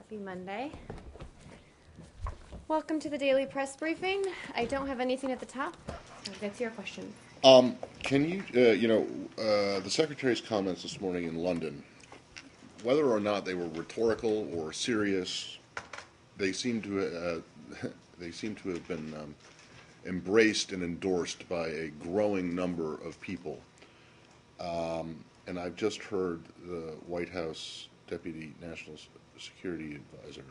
Happy Monday. Welcome to the Daily Press Briefing. I don't have anything at the top. I'll get to your question. Can you, the Secretary's comments this morning in London, whether or not they were rhetorical or serious, they seem to have been embraced and endorsed by a growing number of people. And I've just heard the White House Deputy National Security Advisor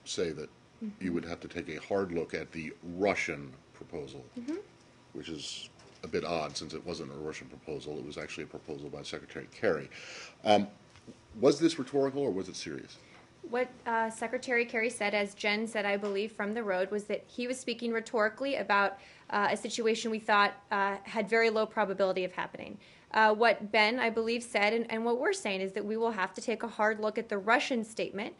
say that you would have to take a hard look at the Russian proposal, which is a bit odd since it wasn't a Russian proposal. It was actually a proposal by Secretary Kerry. Was this rhetorical or was it serious? What Secretary Kerry said, as Jen said, I believe, from the road, was that he was speaking rhetorically about a situation we thought had very low probability of happening. What Ben, I believe, said, and what we're saying, is that we will have to take a hard look at the Russian statement,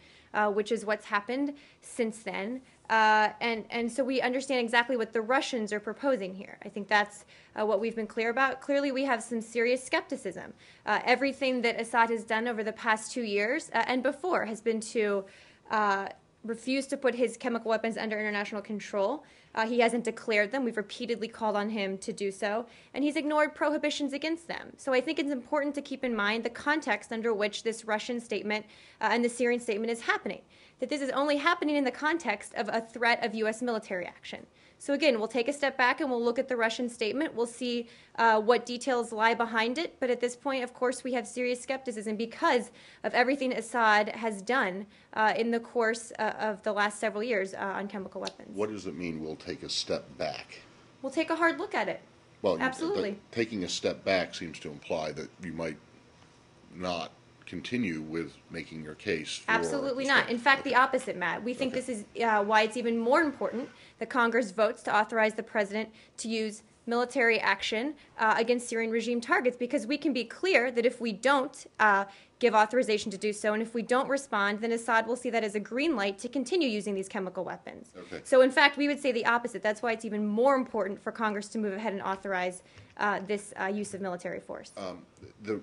which is what's happened since then. And so we understand exactly what the Russians are proposing here. I think that's what we've been clear about. Clearly, we have some serious skepticism. Everything that Assad has done over the past 2 years and before has been to refuse to put his chemical weapons under international control. He hasn't declared them. We've repeatedly called on him to do so, and he's ignored prohibitions against them. So I think it's important to keep in mind the context under which this Russian statement and the Syrian statement is happening, that this is only happening in the context of a threat of U.S. military action. So again, we'll take a step back and we'll look at the Russian statement. We'll see what details lie behind it. But at this point, of course, we have serious skepticism because of everything Assad has done in the course of the last several years on chemical weapons. What does it mean we'll take a step back? We'll take a hard look at it. Well, absolutely. Taking a step back seems to imply that you might not continue with making your case for absolutely not. In fact, the opposite, Matt. We think this is why it's even more important that Congress votes to authorize the president to use military action against Syrian regime targets, because we can be clear that if we don't give authorization to do so, and if we don't respond, then Assad will see that as a green light to continue using these chemical weapons. So in fact, we would say the opposite. That's why it's even more important for Congress to move ahead and authorize this use of military force. The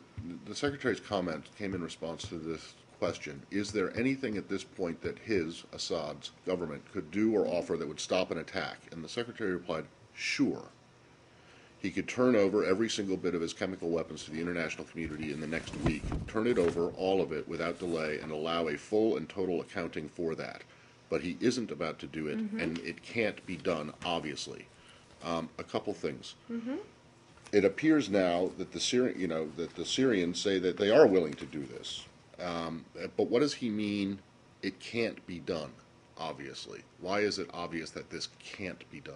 Secretary's comment came in response to this question. Is there anything at this point that Assad's government, could do or offer that would stop an attack? And the Secretary replied, sure. He could turn over every single bit of his chemical weapons to the international community in the next week, turn it over, all of it, without delay, and allow a full and total accounting for that. But he isn't about to do it, and it can't be done, obviously. A couple things. It appears now that the Syrians say that they are willing to do this. But what does he mean it can't be done, obviously? Why is it obvious that this can't be done?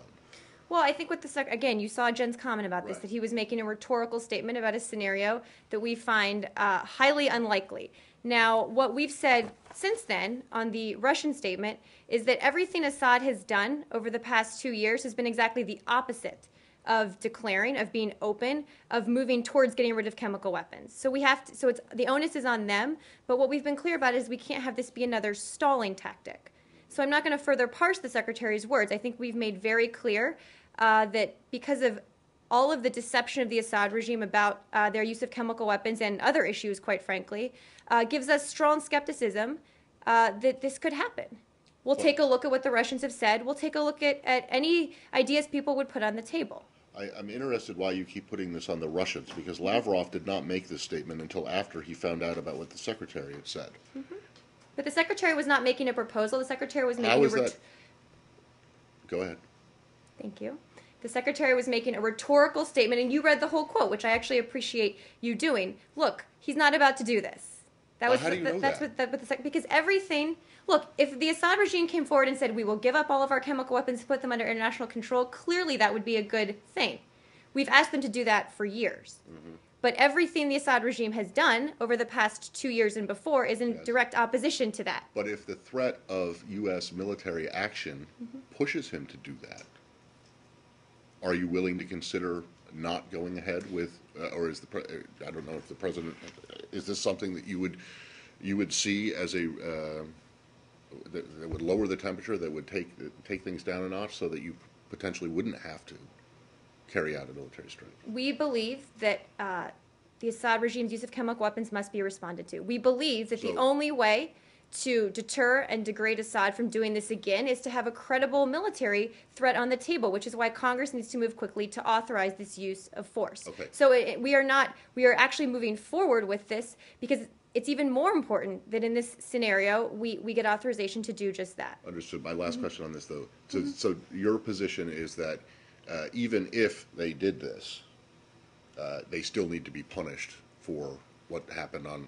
Well, I think with again, you saw Jen's comment about this, Right. that he was making a rhetorical statement about a scenario that we find highly unlikely. Now, what we've said since then on the Russian statement is that everything Assad has done over the past 2 years has been exactly the opposite of declaring, of being open, of moving towards getting rid of chemical weapons. So we have to, so it's the onus is on them, but what we've been clear about is we can't have this be another stalling tactic. So I'm not going to further parse the Secretary's words. I think we've made very clear that because of all of the deception of the Assad regime about their use of chemical weapons and other issues, quite frankly, gives us strong skepticism that this could happen. We'll take a look at what the Russians have said. We'll take a look at any ideas people would put on the table. I'm interested why you keep putting this on the Russians, because Lavrov did not make this statement until after he found out about what the Secretary had said. But the Secretary was not making a proposal. The Secretary was making How is that? Go ahead. Thank you. The Secretary was making a rhetorical statement, and you read the whole quote, which I actually appreciate you doing. Look, he's not about to do this. How do you know that? Because everything. Look, if the Assad regime came forward and said we will give up all of our chemical weapons, put them under international control, clearly that would be a good thing. We've asked them to do that for years. But everything the Assad regime has done over the past 2 years and before is in direct opposition to that. But if the threat of U.S. military action pushes him to do that, are you willing to consider not going ahead with, or is I don't know if the president, is this something that you would see as that would lower the temperature, that would take things down a notch so that you potentially wouldn't have to carry out a military strike? We believe that the Assad regime's use of chemical weapons must be responded to. We believe that the So- only way to deter and degrade Assad from doing this again is to have a credible military threat on the table, which is why Congress needs to move quickly to authorize this use of force. Okay. So we are actually moving forward with this because it's even more important that in this scenario we get authorization to do just that. Understood. My last question on this, though. So your position is that even if they did this, they still need to be punished for what happened on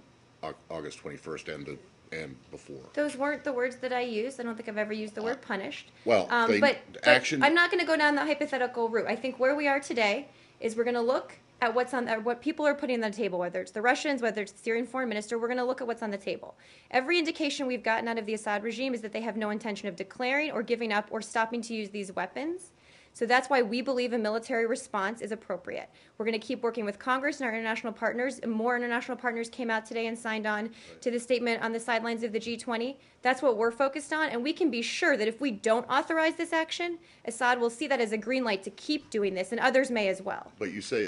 August 21st and before. Those weren't the words that I used. I don't think I've ever used the word punished. Well, but action. I'm not going to go down the hypothetical route. I think where we are today is we're going to look at what people are putting on the table, whether it's the Russians, whether it's the Syrian foreign minister. We're going to look at what's on the table. Every indication we've gotten out of the Assad regime is that they have no intention of declaring or giving up or stopping to use these weapons. So that's why we believe a military response is appropriate. We're going to keep working with Congress and our international partners. More international partners came out today and signed on to the statement on the sidelines of the G20. That's what we're focused on, and we can be sure that if we don't authorize this action, Assad will see that as a green light to keep doing this, and others may as well. But you say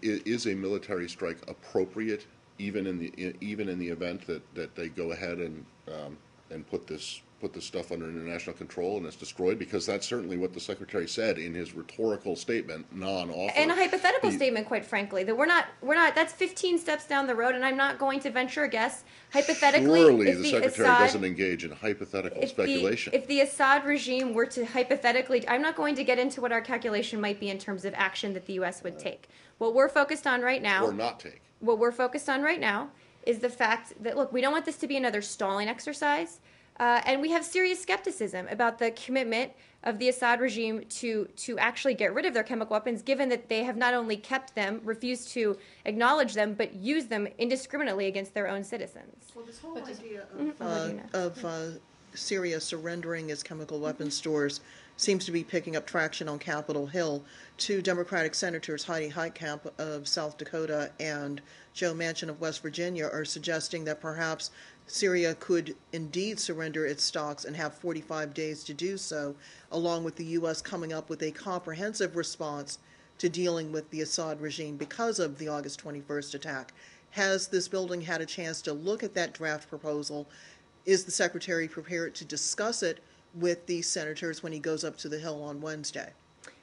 is a military strike appropriate even in the event that they go ahead and put this stuff under international control and it's destroyed? Because that's certainly what the Secretary said in his rhetorical statement, non-offer. And a hypothetical statement, quite frankly, that we're not, that's 15 steps down the road, and I'm not going to venture a guess. Hypothetically, surely if the Secretary doesn't engage in hypothetical speculation. If the Assad regime were to hypothetically, I'm not going to get into what our calculation might be in terms of action that the U.S. would take. What we're focused on right now, or not take. What we're focused on right now is the fact that, look, we don't want this to be another stalling exercise. And we have serious skepticism about the commitment of the Assad regime to actually get rid of their chemical weapons, given that they have not only kept them, refused to acknowledge them, but used them indiscriminately against their own citizens. Well, this whole idea of Syria surrendering its chemical weapons stores seems to be picking up traction on Capitol Hill. Two Democratic senators, Heidi Heitkamp of South Dakota and Joe Manchin of West Virginia, are suggesting that perhaps Syria could indeed surrender its stocks and have 45 days to do so, along with the U.S. coming up with a comprehensive response to dealing with the Assad regime because of the August 21st attack. Has this building had a chance to look at that draft proposal? Is the Secretary prepared to discuss it with these senators when he goes up to the Hill on Wednesday?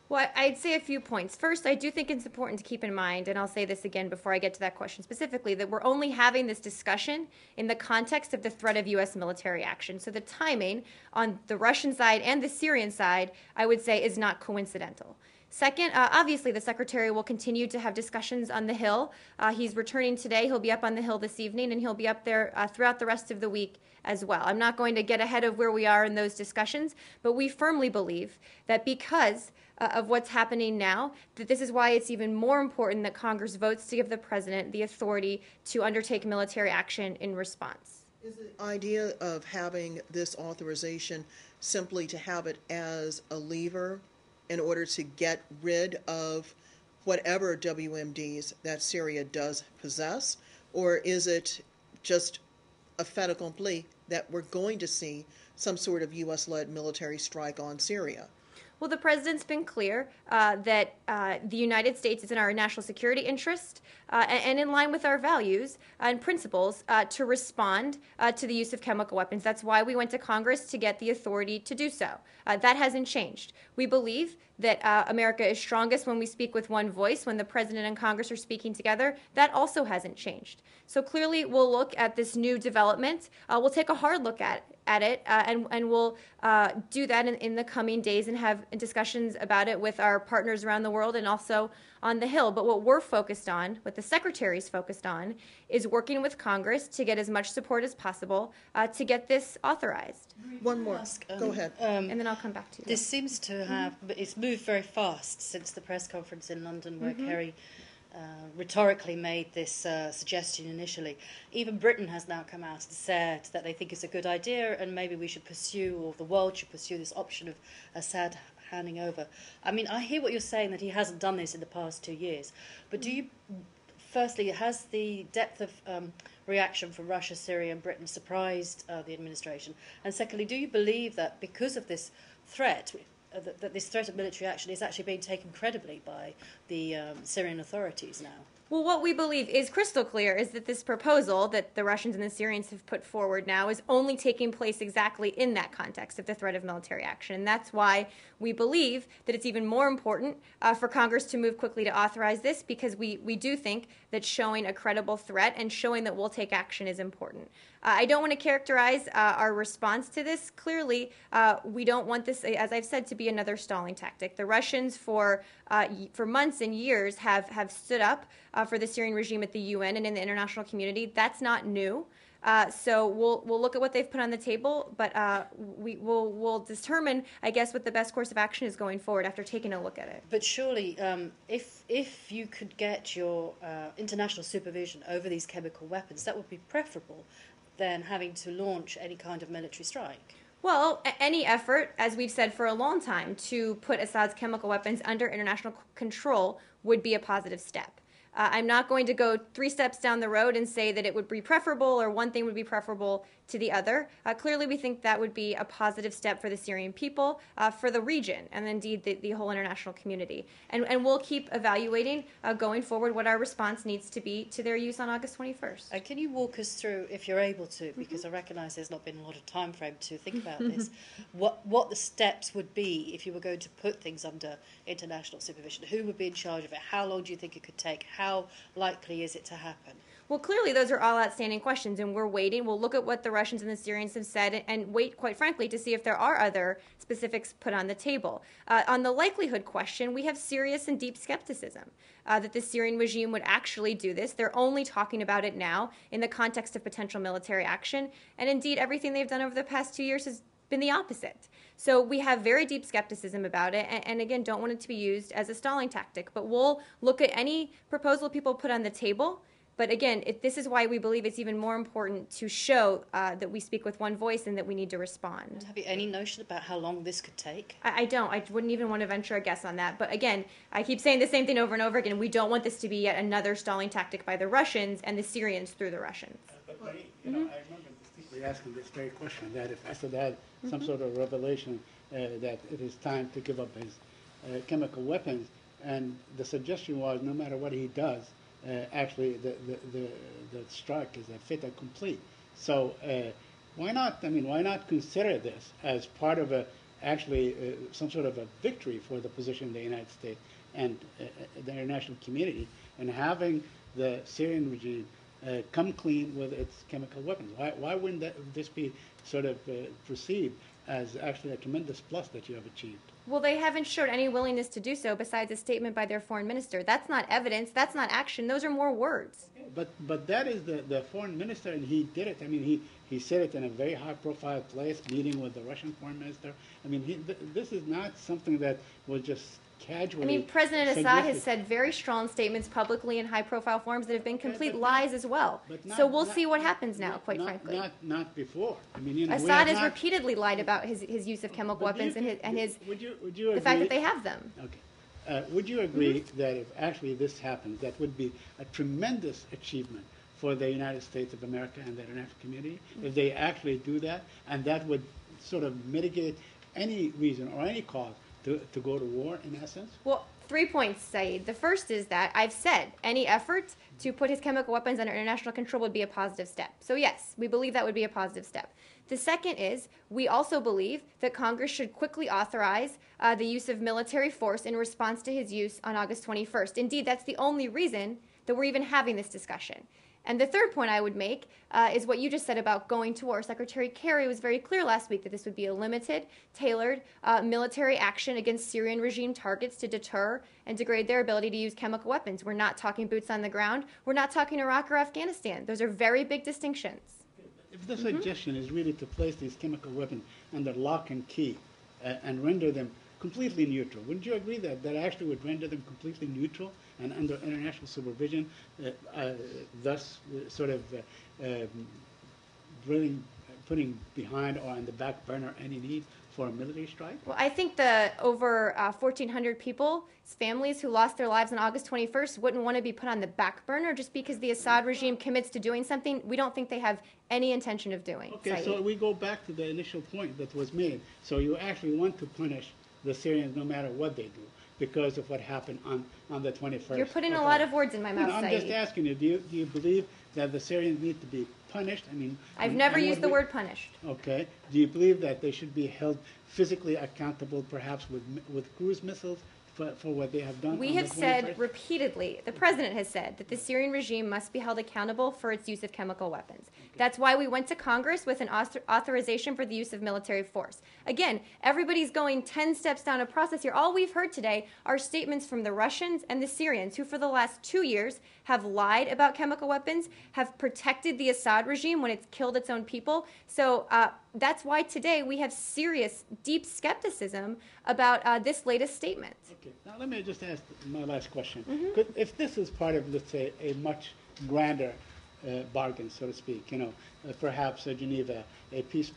Well, I'd say a few points. First, I do think it's important to keep in mind, and I'll say this again before I get to that question specifically, that we're only having this discussion in the context of the threat of U.S. military action. So the timing on the Russian side and the Syrian side, I would say, is not coincidental. Second, obviously, the Secretary will continue to have discussions on the Hill. He's returning today. He'll be up on the Hill this evening, and he'll be up there throughout the rest of the week as well. I'm not going to get ahead of where we are in those discussions, but we firmly believe that because of what's happening now, that this is why it's even more important that Congress votes to give the President the authority to undertake military action in response. Is the idea of having this authorization simply to have it as a lever in order to get rid of whatever WMDs that Syria does possess? Or is it just a fait accompli that we're going to see some sort of U.S.-led military strike on Syria? Well, the President's been clear that the United States is in our national security interest and in line with our values and principles to respond to the use of chemical weapons. That's why we went to Congress to get the authority to do so. That hasn't changed. We believe that America is strongest when we speak with one voice, when the President and Congress are speaking together. That also hasn't changed. So clearly, we'll look at this new development. We'll take a hard look at it, and we'll do that in the coming days and have discussions about it with our partners around the world and also on the Hill. But what we're focused on, what the Secretary's focused on, is working with Congress to get as much support as possible to get this authorized. One more. Go ahead. And then I'll come back to you. This seems to have, it's moved very fast since the press conference in London where Kerry rhetorically made this suggestion initially. Even Britain has now come out and said that they think it's a good idea and maybe we should pursue, or the world should pursue, this option of Assad handing over. I mean, I hear what you're saying, that he hasn't done this in the past 2 years, but do you, firstly, has the depth of reaction from Russia, Syria and Britain surprised the administration? And secondly, do you believe that because of this threat, that this threat of military action is actually being taken credibly by the Syrian authorities now? Well, what we believe is crystal clear is that this proposal that the Russians and the Syrians have put forward now is only taking place exactly in that context of the threat of military action. And that's why we believe that it's even more important for Congress to move quickly to authorize this, because we do think that showing a credible threat and showing that we'll take action is important. I don't want to characterize our response to this. Clearly, we don't want this, as I've said, to be another stalling tactic. The Russians, for months and years, have stood up for the Syrian regime at the UN and in the international community. That's not new. So we'll look at what they've put on the table, but we'll determine, I guess, what the best course of action is going forward after taking a look at it. But surely, if you could get your international supervision over these chemical weapons, that would be preferable than having to launch any kind of military strike. Well, any effort, as we've said for a long time, to put Assad's chemical weapons under international control would be a positive step. I'm not going to go 3 steps down the road and say that it would be preferable or one thing would be preferable to the other. Clearly, we think that would be a positive step for the Syrian people, for the region, and indeed the whole international community. And we'll keep evaluating going forward what our response needs to be to their use on August 21st. Can you walk us through, if you're able to, because I recognise there's not been a lot of time frame to think about this, what the steps would be if you were going to put things under international supervision? Who would be in charge of it? How long do you think it could take? How likely is it to happen? Well, clearly, those are all outstanding questions, and we're waiting. We'll look at what the Russians and the Syrians have said and wait, quite frankly, to see if there are other specifics put on the table. On the likelihood question, we have serious and deep skepticism that the Syrian regime would actually do this. They're only talking about it now in the context of potential military action, and indeed, everything they've done over the past 2 years has been the opposite. So we have very deep skepticism about it, and again, don't want it to be used as a stalling tactic. But we'll look at any proposal people put on the table. But again, this is why we believe it's even more important to show that we speak with one voice and that we need to respond. Have you any notion about how long this could take? I don't. I wouldn't even want to venture a guess on that. But again, I keep saying the same thing over and over again. We don't want this to be yet another stalling tactic by the Russians and the Syrians through the Russians. But I remember distinctly asking this very question, that if Assad had some sort of revelation that it is time to give up his chemical weapons, and the suggestion was no matter what he does, actually the strike is a fait accompli. So why not? I mean, why not consider this as part of some sort of a victory for the position of the United States and the international community, and having the Syrian regime come clean with its chemical weapons? Why wouldn't this be sort of perceived as actually a tremendous plus that you have achieved? Well, they haven't showed any willingness to do so besides a statement by their foreign minister. That's not evidence. That's not action. Those are more words. But that is the foreign minister, and he did it. I mean, he said it in a very high-profile place, meeting with the Russian foreign minister. I mean, this is not something that was just casually. I mean, President Assad has said very strong statements publicly in high-profile forums that have been complete lies as well. So we'll see what happens now, quite frankly. Not before. I mean, Assad has repeatedly lied about his use of chemical weapons and would you agree, the fact that they have them. Okay. Would you agree that if actually this happens, that would be a tremendous achievement for the United States of America and the international community, if they actually do that, and that would sort of mitigate any reason or any cause to go to war, in essence? Well, 3 points, Saeed. The first is that I've said any effort to put his chemical weapons under international control would be a positive step. So yes, we believe that would be a positive step. The second is we also believe that Congress should quickly authorize the use of military force in response to his use on August 21st. Indeed, that's the only reason that we're even having this discussion. And the third point I would make is what you just said about going to war. Secretary Kerry was very clear last week that this would be a limited, tailored military action against Syrian regime targets to deter and degrade their ability to use chemical weapons. We're not talking boots on the ground. We're not talking Iraq or Afghanistan. Those are very big distinctions. If the suggestion is really to place these chemical weapons under lock and key and render them completely neutral, wouldn't you agree that that actually would render them completely neutral and under international supervision, thus sort of putting behind or on the back burner any need for a military strike? Well, I think the over 1,400 people's families who lost their lives on August 21st wouldn't want to be put on the back burner just because the Assad regime commits to doing something we don't think they have any intention of doing. Okay, Saeed. so we go back to the initial point that was made. So you actually want to punish the Syrians no matter what they do. because of what happened on the 21st. You're putting a of lot August. of words in my No, mouth, no, I'm Saeed. just asking you, do you believe that the Syrians need to be punished? I mean, I've and- never and used what the we- word punished. Okay. Do you believe that they should be held physically accountable, perhaps with cruise missiles, for what they have done? We on have the said 21st? repeatedly, the president has said, that the Syrian regime must be held accountable for its use of chemical weapons. That's why we went to Congress with an authorization for the use of military force. Again, everybody's going 10 steps down a process here. All we've heard today are statements from the Russians and the Syrians, who for the last 2 years have lied about chemical weapons, have protected the Assad regime when it's killed its own people. So that's why today we have serious, deep skepticism about this latest statement. Okay. Now let me just ask my last question. Mm-hmm. If this is part of, let's say, a much grander bargain, so to speak, perhaps Geneva, a peace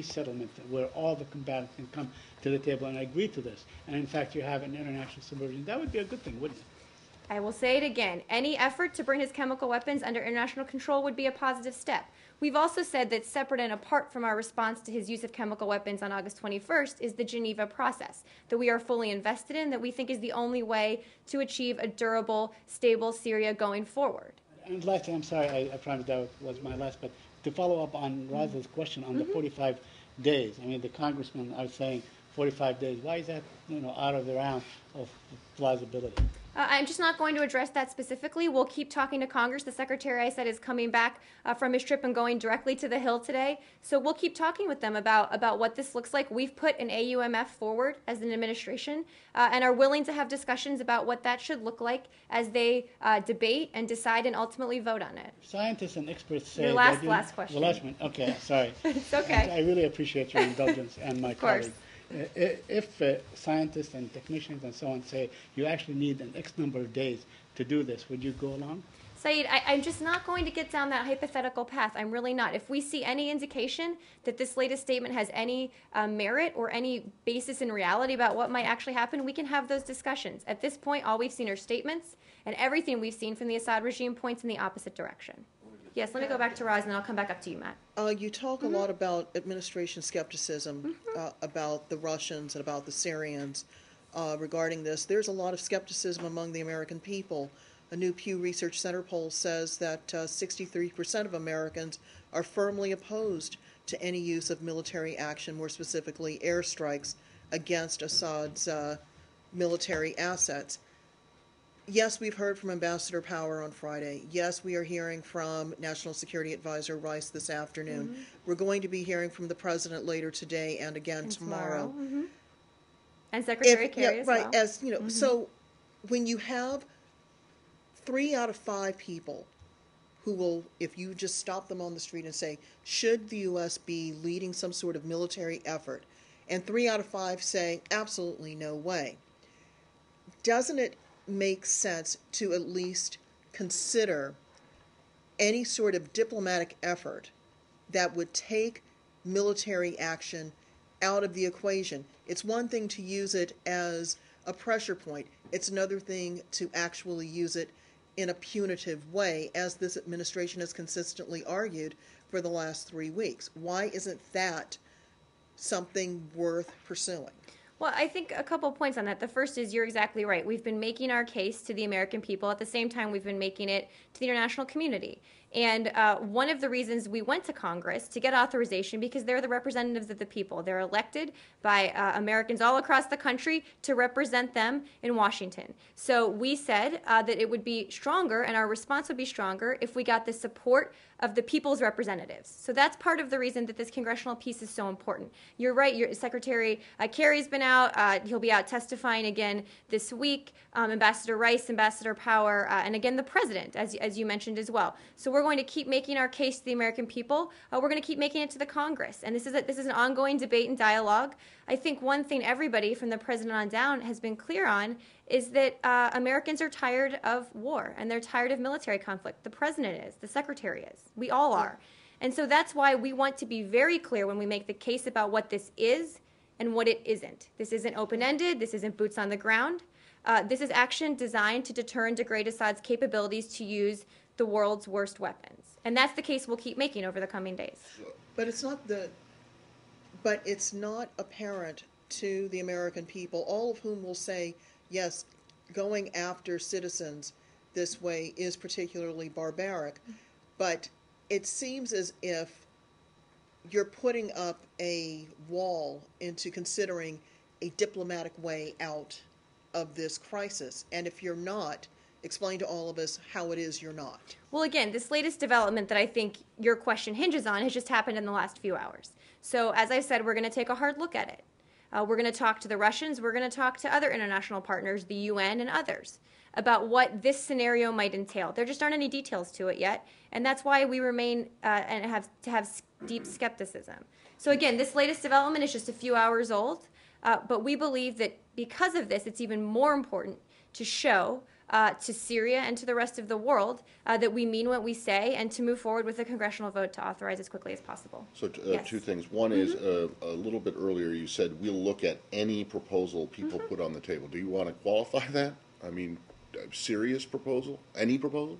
settlement where all the combatants can come to the table and agree to this, and in fact you have an international subversion, that would be a good thing, wouldn't it? I will say it again. Any effort to bring his chemical weapons under international control would be a positive step. We've also said that separate and apart from our response to his use of chemical weapons on August 21st is the Geneva process that we are fully invested in, that we think is the only way to achieve a durable, stable Syria going forward. And lastly, I'm sorry, I promised that was my last, but to follow up on Raza's question on the 45 days, I mean, the congressmen are saying 45 days. Why is that, out of the realm of plausibility? I'm just not going to address that specifically. We'll keep talking to Congress. The secretary, I said, is coming back from his trip and going directly to the Hill today. So we'll keep talking with them about what this looks like. We've put an AUMF forward as an administration and are willing to have discussions about what that should look like as they debate and decide and ultimately vote on it. Scientists and experts say Your that last question. The last one. Okay, sorry. It's okay. I really appreciate your indulgence and my Of course. colleague. If scientists and technicians and so on say you actually need an X number of days to do this, would you go along? Saeed, I'm just not going to get down that hypothetical path. I'm really not. If we see any indication that this latest statement has any merit or any basis in reality about what might actually happen, we can have those discussions. At this point, all we've seen are statements, and everything we've seen from the Assad regime points in the opposite direction. Yes, let me go back to Roz, and then I'll come back up to you, Matt. You talk a lot about administration skepticism about the Russians and about the Syrians regarding this. There's a lot of skepticism among the American people. A new Pew Research Center poll says that 63% of Americans are firmly opposed to any use of military action, more specifically airstrikes, against Assad's military assets. Yes, we've heard from Ambassador Power on Friday. Yes, we are hearing from National Security Advisor Rice this afternoon. We're going to be hearing from the President later today and again tomorrow. And Secretary Kerry as well. Right, as you know, so when you have 3 out of 5 people who will, if you just stop them on the street and say, should the U.S. be leading some sort of military effort, and 3 out of 5 say, absolutely no way, doesn't it make sense to at least consider any sort of diplomatic effort that would take military action out of the equation? It's one thing to use it as a pressure point. It's another thing to actually use it in a punitive way, as this administration has consistently argued for the last 3 weeks. Why isn't that something worth pursuing? Well, I think a couple points on that. The first is you're exactly right. We've been making our case to the American people. At the same time, we've been making it to the international community. And one of the reasons we went to Congress to get authorization, because they're the representatives of the people. They're elected by Americans all across the country to represent them in Washington. So we said that it would be stronger, and our response would be stronger, if we got the support of the people's representatives. So that's part of the reason that this congressional piece is so important. You're right. Secretary Kerry's been out. He'll be out testifying again this week. Ambassador Rice, Ambassador Power, and again the President, as you mentioned as well. So we're going to keep making our case to the American people. We're going to keep making it to the Congress. And this is an ongoing debate and dialogue. I think one thing everybody from the President on down has been clear on is that Americans are tired of war and they're tired of military conflict. The President is. The Secretary is. We all are. And so that's why we want to be very clear when we make the case about what this is and what it isn't. This isn't open-ended. This isn't boots on the ground. This is action designed to deter and degrade Assad's capabilities to use the world's worst weapons. And that's the case we'll keep making over the coming days. But it's not apparent to the American people, all of whom will say, yes, going after citizens this way is particularly barbaric. But it seems as if you're putting up a wall into considering a diplomatic way out of this crisis. And if you're not, explain to all of us how it is you're not. Well, again, this latest development that I think your question hinges on has just happened in the last few hours. So, as I said, we're going to take a hard look at it. We're going to talk to the Russians. We're going to talk to other international partners, the UN and others, about what this scenario might entail. There just aren't any details to it yet, and that's why we remain and have deep skepticism. So again, this latest development is just a few hours old, but we believe that because of this, it's even more important to show to Syria and to the rest of the world that we mean what we say, and to move forward with a congressional vote to authorize as quickly as possible. So Yes. two things. One is a little bit earlier you said we'll look at any proposal people put on the table. Do you want to qualify that? I mean, a serious proposal? Any proposal?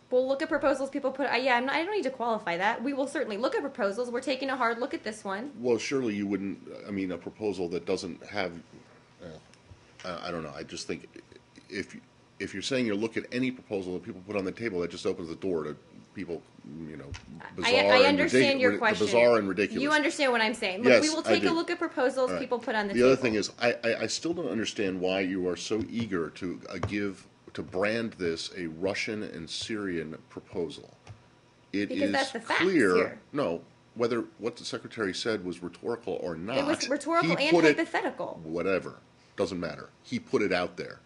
We'll look at proposals people put. I don't need to qualify that. We will certainly look at proposals. We're taking a hard look at this one. Well, surely you wouldn't. I mean, a proposal that doesn't have. I don't know. I just think if you're saying you look at any proposal that people put on the table, that just opens the door to people, bizarre I understand your question. Bizarre and ridiculous. You understand what I'm saying. Look, Yes, we will I take a do. look at proposals All right. people put on the The table. other thing is, I still don't understand why you are so eager to brand this a Russian and Syrian proposal. It Because is that's the facts clear. here. No, whether what the secretary said was rhetorical or not. It was rhetorical he and put it- hypothetical. Whatever, doesn't matter. He put it out there,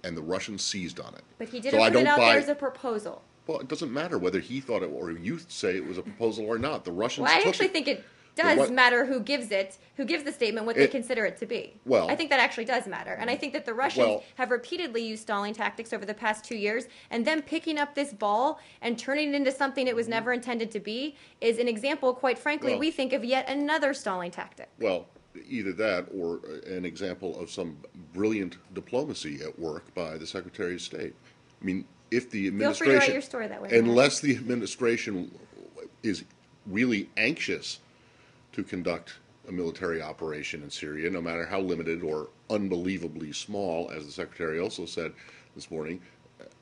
and the Russians seized on it. But he So didn't I put it don't out buy- there as a proposal. Well, it doesn't matter whether he thought it or you say it was a proposal or not. The Russians Well, I took actually it. think it The does Ru- matter who gives the statement, what they It- consider it to be. Well- I think that actually does matter. And I think that the Russians Well- have repeatedly used stalling tactics over the past 2 years, and them picking up this ball and turning it into something it was never intended to be is an example, quite frankly, Well- we think of yet another stalling tactic. Well, either that or an example of some brilliant diplomacy at work by the Secretary of State. I mean, if the Feel free to administration, write your story that way. unless the administration is really anxious to conduct a military operation in Syria, no matter how limited or unbelievably small, as the Secretary also said this morning,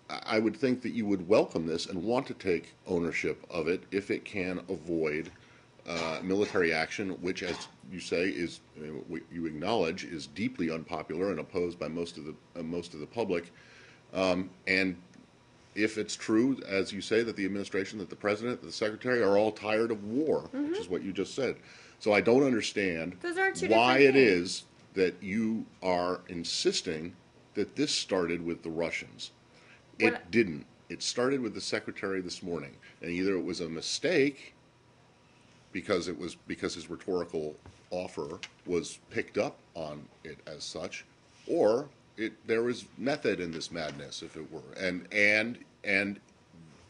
I would think that you would welcome this and want to take ownership of it if it can avoid military action, which, as you say, is you acknowledge is deeply unpopular and opposed by most of the public. And if it's true, as you say, that the administration, that the president, that the secretary are all tired of war, which is what you just said. So I don't understand Those are two why different it things. is that you are insisting that this started with the Russians. It What- didn't. It started with the secretary this morning, and either it was a mistake because his rhetorical offer was picked up on it as such, or there was method in this madness, if it were, and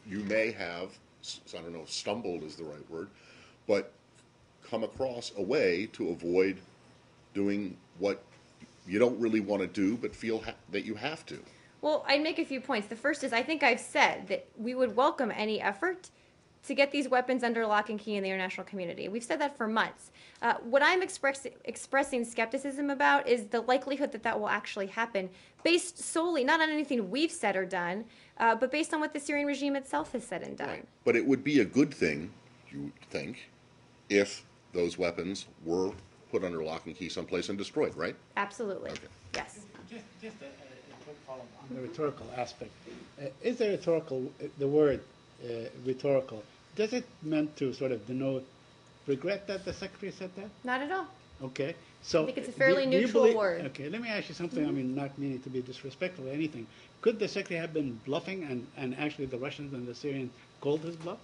you may have, I don't know if stumbled is the right word, but come across a way to avoid doing what you don't really want to do, but feel that you have to. Well, I'd make a few points. The first is I think I've said that we would welcome any effort to get these weapons under lock and key in the international community. We've said that for months. What I'm expressing skepticism about is the likelihood that will actually happen, based solely not on anything we've said or done, but based on what the Syrian regime itself has said and done. Right. But it would be a good thing, you would think, if those weapons were put under lock and key someplace and destroyed, right? Absolutely. Okay. Yes. Just a quick follow-up on the rhetorical aspect. Is the rhetorical, the word rhetorical, does it meant to sort of denote regret that the secretary said that? Not at all. Okay, so I think it's a fairly do you neutral believe- word. Okay, let me ask you something. I mean, not meaning to be disrespectful or anything. Could the secretary have been bluffing, and actually the Russians and the Syrians called his bluff?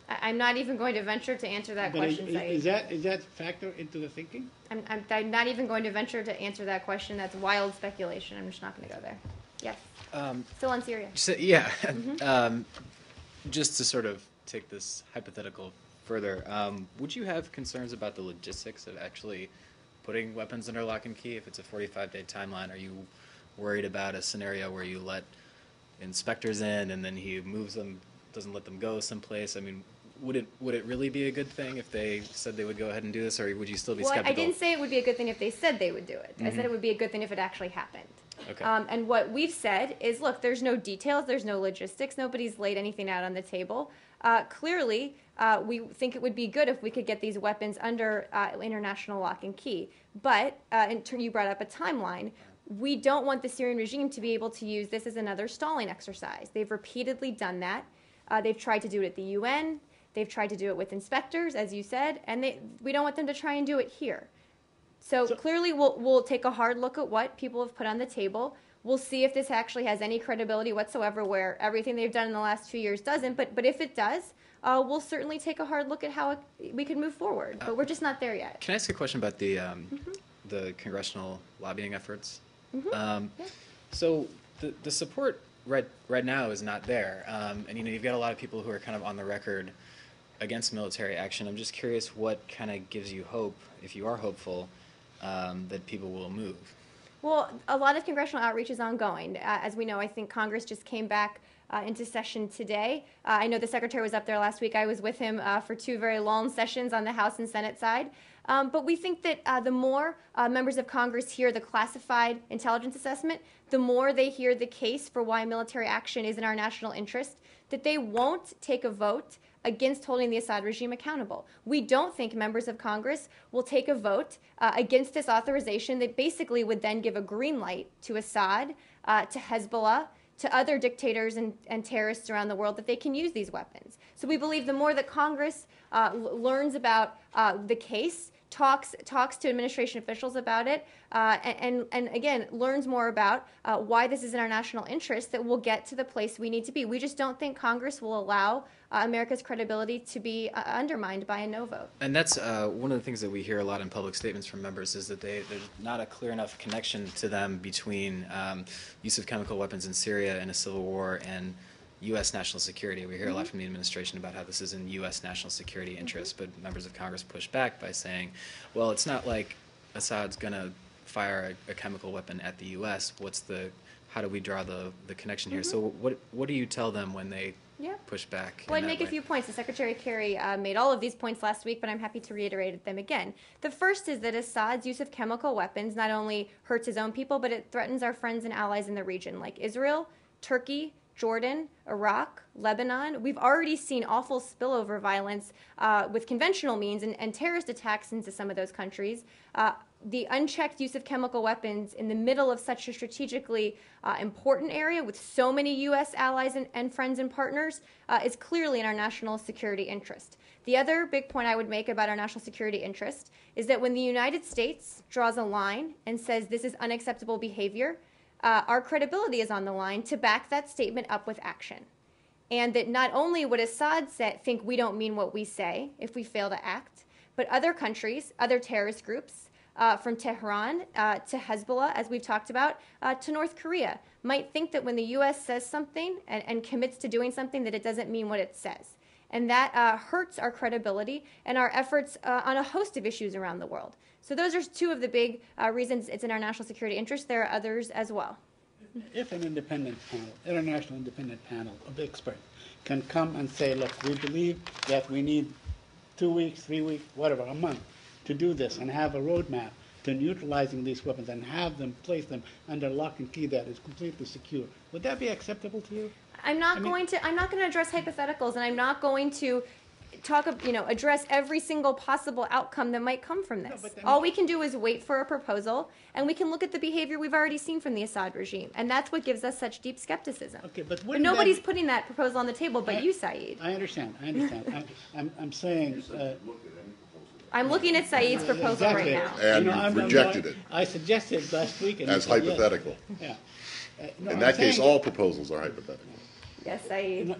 I'm not even going to venture to answer that But question, is Saeed. that factor into the thinking? I'm not even going to venture to answer that question. That's wild speculation. I'm just not going to go there. Yes. Still on Syria. So, yeah, just to sort of take this hypothetical further, would you have concerns about the logistics of actually putting weapons under lock and key if it's a 45-day timeline? Are you worried about a scenario where you let inspectors in and then he moves them, doesn't let them go someplace? I mean, would it really be a good thing if they said they would go ahead and do this, or would you still be Well, skeptical? I didn't say it would be a good thing if they said they would do it. I said it would be a good thing if it actually happened. Okay. And what we've said is, look, there's no details, there's no logistics, nobody's laid anything out on the table. Clearly, we think it would be good if we could get these weapons under international lock and key. But you brought up a timeline. We don't want the Syrian regime to be able to use this as another stalling exercise. They've repeatedly done that. They've tried to do it at the UN. They've tried to do it with inspectors, as you said, and we don't want them to try and do it here. So clearly, we'll take a hard look at what people have put on the table. We'll see if this actually has any credibility whatsoever, where everything they've done in the last 2 years doesn't. But if it does, we'll certainly take a hard look at how we can move forward. But we're just not there yet. Can I ask a question about the congressional lobbying efforts? Yeah. So the support right now is not there, and you've got a lot of people who are kind of on the record against military action. I'm just curious what kind of gives you hope, if you are hopeful, that people will move. Well, a lot of congressional outreach is ongoing. As we know, I think Congress just came back into session today. I know the Secretary was up there last week. I was with him for 2 very long sessions on the House and Senate side. But we think that the more members of Congress hear the classified intelligence assessment, the more they hear the case for why military action is in our national interest, that they won't take a vote against holding the Assad regime accountable. We don't think members of Congress will take a vote against this authorization that basically would then give a green light to Assad, to Hezbollah, to other dictators and terrorists around the world that they can use these weapons. So we believe the more that Congress learns about the case, talks to administration officials about it, and again, learns more about why this is in our national interest, that we'll get to the place we need to be. We just don't think Congress will allow America's credibility to be undermined by a no vote. And that's one of the things that we hear a lot in public statements from members, is that there's not a clear enough connection to them between use of chemical weapons in Syria in a civil war and U.S. national security. We hear a lot from the administration about how this is in U.S. national security interests, but members of Congress push back by saying, well, it's not like Assad's going to fire a chemical weapon at the U.S. How do we draw the connection here? So what do you tell them when they push back? Well, I'd make a few points. The Secretary Kerry made all of these points last week, but I'm happy to reiterate them again. The first is that Assad's use of chemical weapons not only hurts his own people, but it threatens our friends and allies in the region, like Israel, Turkey, Jordan, Iraq, Lebanon. We've already seen awful spillover violence with conventional means and terrorist attacks into some of those countries. The unchecked use of chemical weapons in the middle of such a strategically important area with so many U.S. allies and friends and partners is clearly in our national security interest. The other big point I would make about our national security interest is that when the United States draws a line and says this is unacceptable behavior, our credibility is on the line to back that statement up with action. And that not only would Assad think we don't mean what we say if we fail to act, but other countries, other terrorist groups, from Tehran to Hezbollah, as we've talked about, to North Korea, might think that when the U.S. says something and commits to doing something, that it doesn't mean what it says. And that hurts our credibility and our efforts on a host of issues around the world. So those are 2 of the big reasons it's in our national security interest. There are others as well. If an independent panel, international independent panel of experts can come and say, look, we believe that we need 2 weeks, 3 weeks, whatever, a month to do this, and have a roadmap to neutralizing these weapons and have them place them under lock and key that is completely secure, would that be acceptable to you? I'm not going to address hypotheticals, and I'm not going to address every single possible outcome that might come from this. All we can do is wait for a proposal, and we can look at the behavior we've already seen from the Assad regime, and that's what gives us such deep skepticism. Okay, but nobody's putting that proposal on the table but you, Saeed. I understand. I'm saying... I'm looking at Saeed's proposal exactly. right And now. you've rejected it. I suggested last week... As hypothetical. Yes. In that case, all proposals are hypothetical. Yes, Saeed.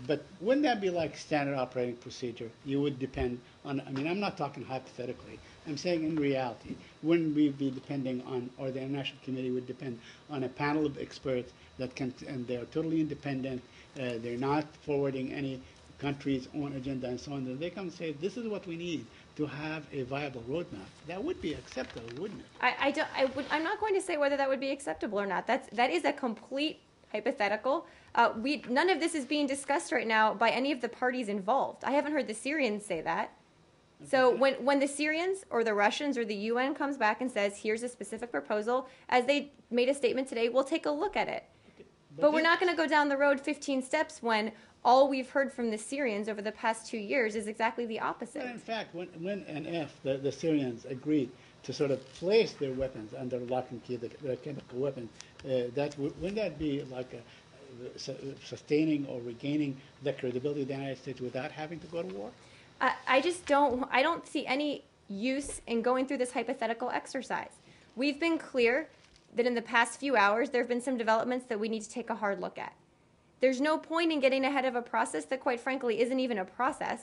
But wouldn't that be like standard operating procedure? You would depend on, I'm not talking hypothetically. I'm saying in reality, wouldn't we be depending on, or the International Committee would depend on a panel of experts that can, and they're totally independent, they're not forwarding any country's own agenda and so on, and they come and say, this is what we need to have a viable roadmap. That would be acceptable, wouldn't it? I'm not going to say whether that would be acceptable or not. That is a complete hypothetical. None of this is being discussed right now by any of the parties involved. I haven't heard the Syrians say that. So when the Syrians or the Russians or the UN comes back and says, here's a specific proposal, as they made a statement today, we'll take a look at it. But we're not going to go down the road 15 steps when all we've heard from the Syrians over the past 2 years is exactly the opposite. Well, in fact, when and if the Syrians agreed to sort of place their weapons under lock and key, the chemical weapons, wouldn't that be like sustaining or regaining the credibility of the United States without having to go to war? I don't see any use in going through this hypothetical exercise. We've been clear that in the past few hours there have been some developments that we need to take a hard look at. There's no point in getting ahead of a process that quite frankly isn't even a process,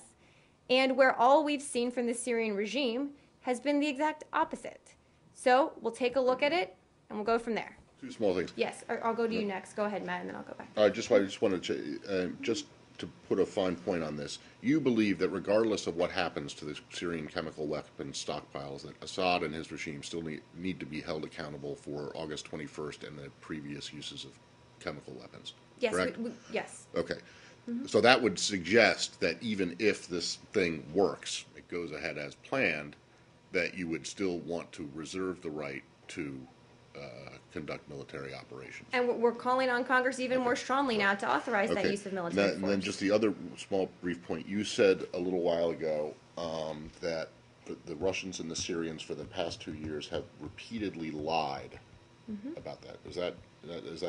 and where all we've seen from the Syrian regime has been the exact opposite. So we'll take a look at it and we'll go from there. Two small things. Yes, I'll go to you next. Go ahead, Matt, and then I'll go back. I just wanted to, just to put a fine point on this, you believe that regardless of what happens to the Syrian chemical weapons stockpiles, that Assad and his regime still need to be held accountable for August 21st and the previous uses of chemical weapons, Yes, correct? yes. Okay. So that would suggest that even if this thing works, it goes ahead as planned, that you would still want to reserve the right to conduct military operations. And we're calling on Congress even more strongly now to authorize that use of military And force. then just the other small brief point, you said a little while ago that the Russians and the Syrians for the past 2 years have repeatedly lied about that. Is that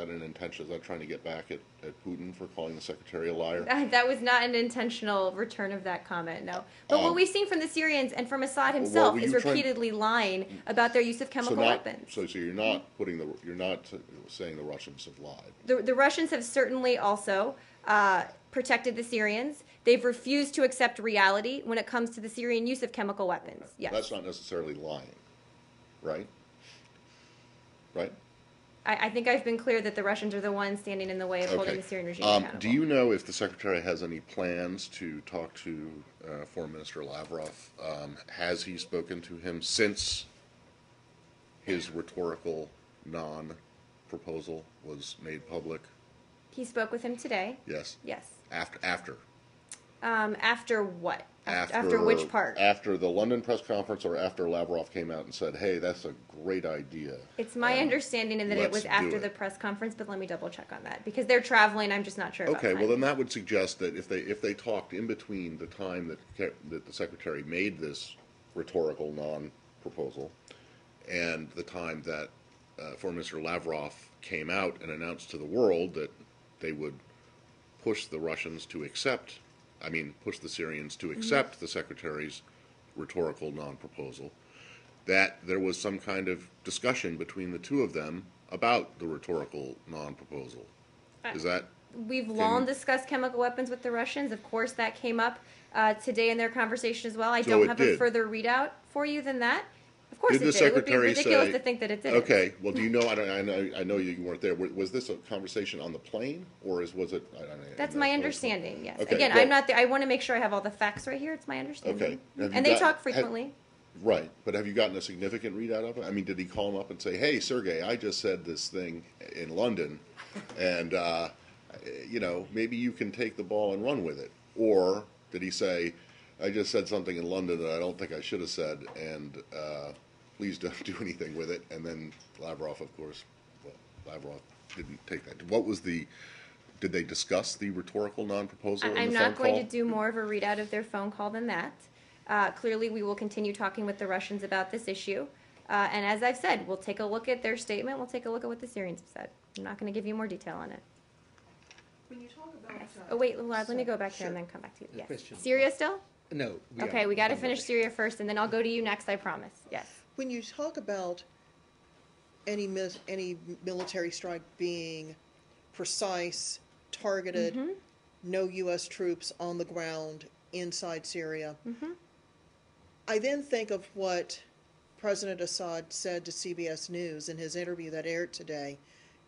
an intention? Is that trying to get back at Putin for calling the secretary a liar? That was not an intentional return of that comment, no. But what we've seen from the Syrians and from Assad himself is repeatedly lying about their use of chemical weapons. So you're not saying the Russians have lied. The Russians have certainly also protected the Syrians. They've refused to accept reality when it comes to the Syrian use of chemical weapons. Yes. That's not necessarily lying, right? Right? I think I've been clear that the Russians are the ones standing in the way of holding the Syrian regime accountable. Do you know if the Secretary has any plans to talk to Foreign Minister Lavrov? Has he spoken to him since his rhetorical non-proposal was made public? He spoke with him today. Yes. Yes. After What? After which part? After the London press conference, or after Lavrov came out and said, "Hey, that's a great idea." It's my understanding that it was after the press conference, but let me double check on that because they're traveling. I'm just not sure. Okay, about well then that would suggest that if they talked in between the time that the Secretary made this rhetorical non-proposal and the time that Foreign Minister Lavrov came out and announced to the world that they would push the Syrians to accept the Secretary's rhetorical non-proposal, that there was some kind of discussion between the two of them about the rhetorical non-proposal. Is that... We've long discussed chemical weapons with the Russians. Of course, that came up today in their conversation as well. I don't have a further readout for you than that. Of course it did. It would be ridiculous to think that it didn't. Okay. Well, do you know? I know you weren't there. Was this a conversation on the plane, or was it? I don't know. That's my understanding. Yes. Okay, Again, well, I'm not there. I want to make sure I have all the facts right here. It's my understanding. Okay. And they talk frequently. Right. But have you gotten a significant readout of it? I mean, did he call him up and say, "Hey, Sergey, I just said this thing in London, and maybe you can take the ball and run with it," or did he say, "I just said something in London that I don't think I should have said, and please don't do anything with it"? And then Lavrov, of course, Lavrov didn't take that. Did they discuss the rhetorical non-proposal in the phone call? I'm not going to do more of a readout of their phone call than that. Clearly, we will continue talking with the Russians about this issue. And as I've said, we'll take a look at their statement. We'll take a look at what the Syrians have said. I'm not going to give you more detail on it. When you talk about, Oh, wait, Lad, let me go back here and then come back to you. A Yes. question. Syria still? No. Okay, we got to finish Syria first, and then I'll go to you next, I promise. Yes. when you talk about any military strike being precise, targeted, no U.S. troops on the ground inside Syria, I then think of what President Assad said to CBS News in his interview that aired today,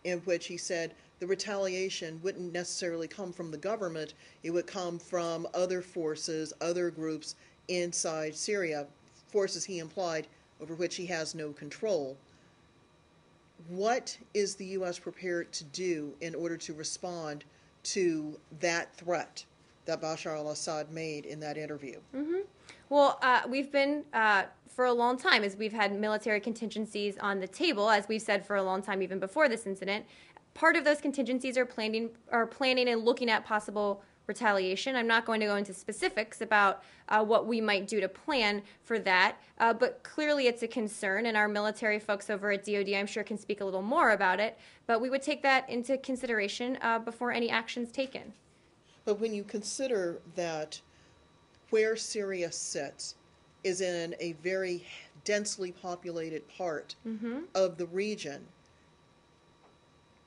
in which he said the retaliation wouldn't necessarily come from the government, it would come from other forces, other groups inside Syria, forces he implied over which he has no control. what is the U.S. prepared to do in order to respond to that threat that Bashar al-Assad made in that interview? Well, we've been for a long time, as we've had military contingencies on the table, as we've said for a long time, even before this incident. Part of those contingencies are planning and looking at possible retaliation. I'm not going to go into specifics about what we might do to plan for that, but clearly it's a concern, and our military folks over at DoD, I'm sure, can speak a little more about it. But we would take that into consideration before any action's taken. But when you consider that where Syria sits is in a very densely populated part of the region,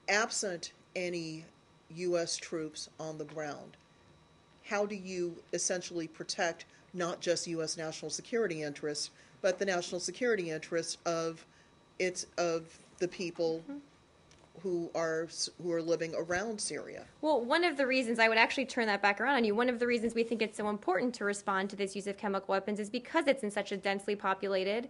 absent any U.S. troops on the ground, how do you essentially protect not just U.S. national security interests, but the national security interests of the people who are living around Syria? Well, one of the reasons, I would actually turn that back around on you, one of the reasons we think it's so important to respond to this use of chemical weapons is because it's in such a densely populated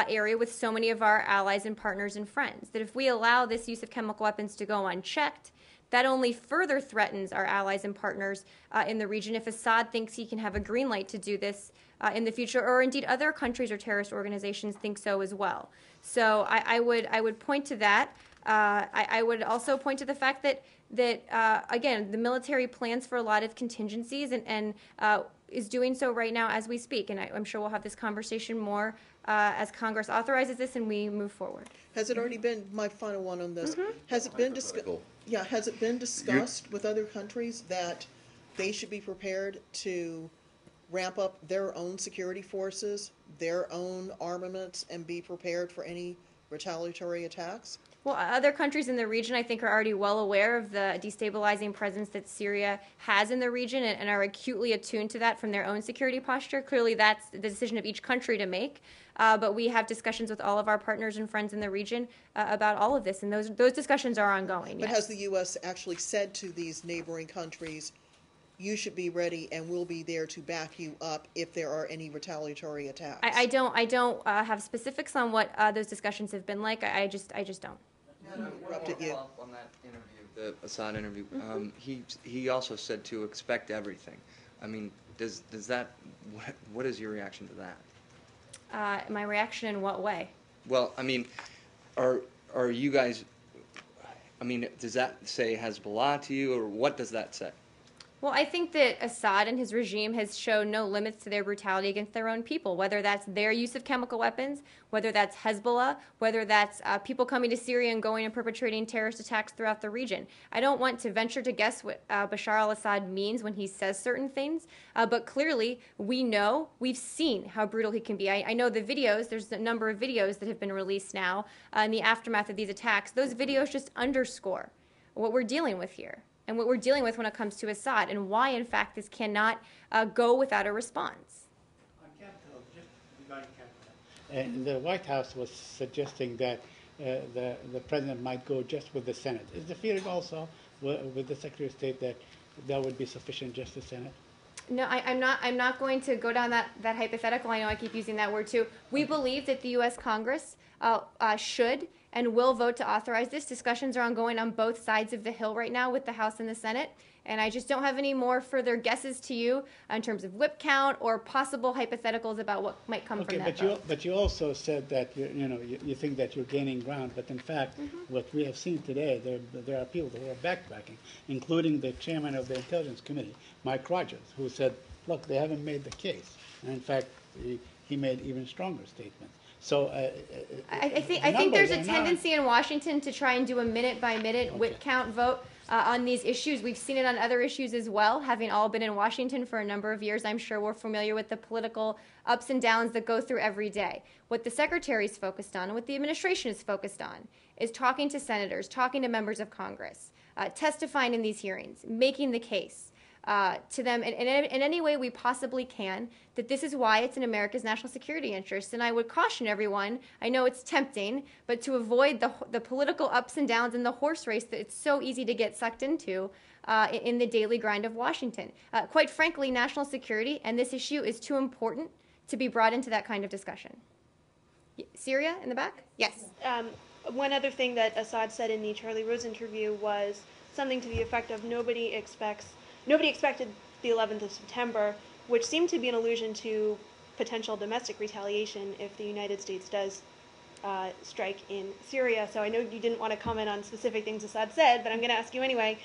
area with so many of our allies and partners and friends, that if we allow this use of chemical weapons to go unchecked, that only further threatens our allies and partners in the region if Assad thinks he can have a green light to do this in the future, or indeed other countries or terrorist organizations think so as well. So I would point to that. I would also point to the fact that again, the military plans for a lot of contingencies and is doing so right now as we speak. And I'm sure we'll have this conversation more as Congress authorizes this and we move forward. Has it already been, my final one on this, has it been discussed? Yeah, has it been discussed with other countries that they should be prepared to ramp up their own security forces, their own armaments, and be prepared for any retaliatory attacks? Well, other countries in the region, I think, are already well aware of the destabilizing presence that Syria has in the region and are acutely attuned to that from their own security posture. Clearly, that's the decision of each country to make. But we have discussions with all of our partners and friends in the region about all of this, and those discussions are ongoing. But yes. has the U.S. actually said to these neighboring countries, you should be ready and we'll be there to back you up if there are any retaliatory attacks? I don't have specifics on what those discussions have been like. I just don't. Interrupted you. On that interview, the Assad interview, he also said to expect everything. I mean, does that? What is your reaction to that? My reaction in what way? Well, I mean, are you guys? I mean, does that say Hezbollah to you, or what does that say? Well, I think that Assad and his regime has shown no limits to their brutality against their own people, whether that's their use of chemical weapons, whether that's Hezbollah, whether that's people coming to Syria and going and perpetrating terrorist attacks throughout the region. I don't want to venture to guess what Bashar al-Assad means when he says certain things, but clearly we've seen how brutal he can be. I know the videos, there's a number of videos that have been released now in the aftermath of these attacks. Those videos just underscore what we're dealing with here. And what we're dealing with when it comes to Assad, and why, in fact, this cannot go without a response. On Capitol, just regarding Capitol, the White House was suggesting that the president might go just with the Senate. Is the feeling also with the Secretary of State that would be sufficient, just the Senate? No, I'm not going to go down that hypothetical. I know I keep using that word too. We believe that the U.S. Congress should and will vote to authorize this. Discussions are ongoing on both sides of the Hill right now with the House and the Senate. And I just don't have any more further guesses to you in terms of whip count or possible hypotheticals about what might come from that vote. But you also said that you think that you're gaining ground. But in fact, what we have seen today, there are people who are backtracking, including the chairman of the Intelligence Committee, Mike Rogers, who said, look, they haven't made the case. And in fact, he made even stronger statements. So I think there's a tendency in Washington to try and do a minute-by-minute whip count vote on these issues. We've seen it on other issues as well. Having all been in Washington for a number of years, I'm sure we're familiar with the political ups and downs that go through every day. What the Secretary is focused on and what the administration is focused on is talking to senators, talking to members of Congress, testifying in these hearings, making the case to them in any way we possibly can that this is why it's in America's national security interest. And I would caution everyone, I know it's tempting, but to avoid the political ups and downs and the horse race that it's so easy to get sucked into in the daily grind of Washington. Quite frankly, national security and this issue is too important to be brought into that kind of discussion. Syria in the back? Yes. One other thing that Assad said in the Charlie Rose interview was something to the effect of nobody expected the 11th of September, which seemed to be an allusion to potential domestic retaliation if the United States does strike in Syria. So I know you didn't want to comment on specific things Assad said, but I'm going to ask you anyway.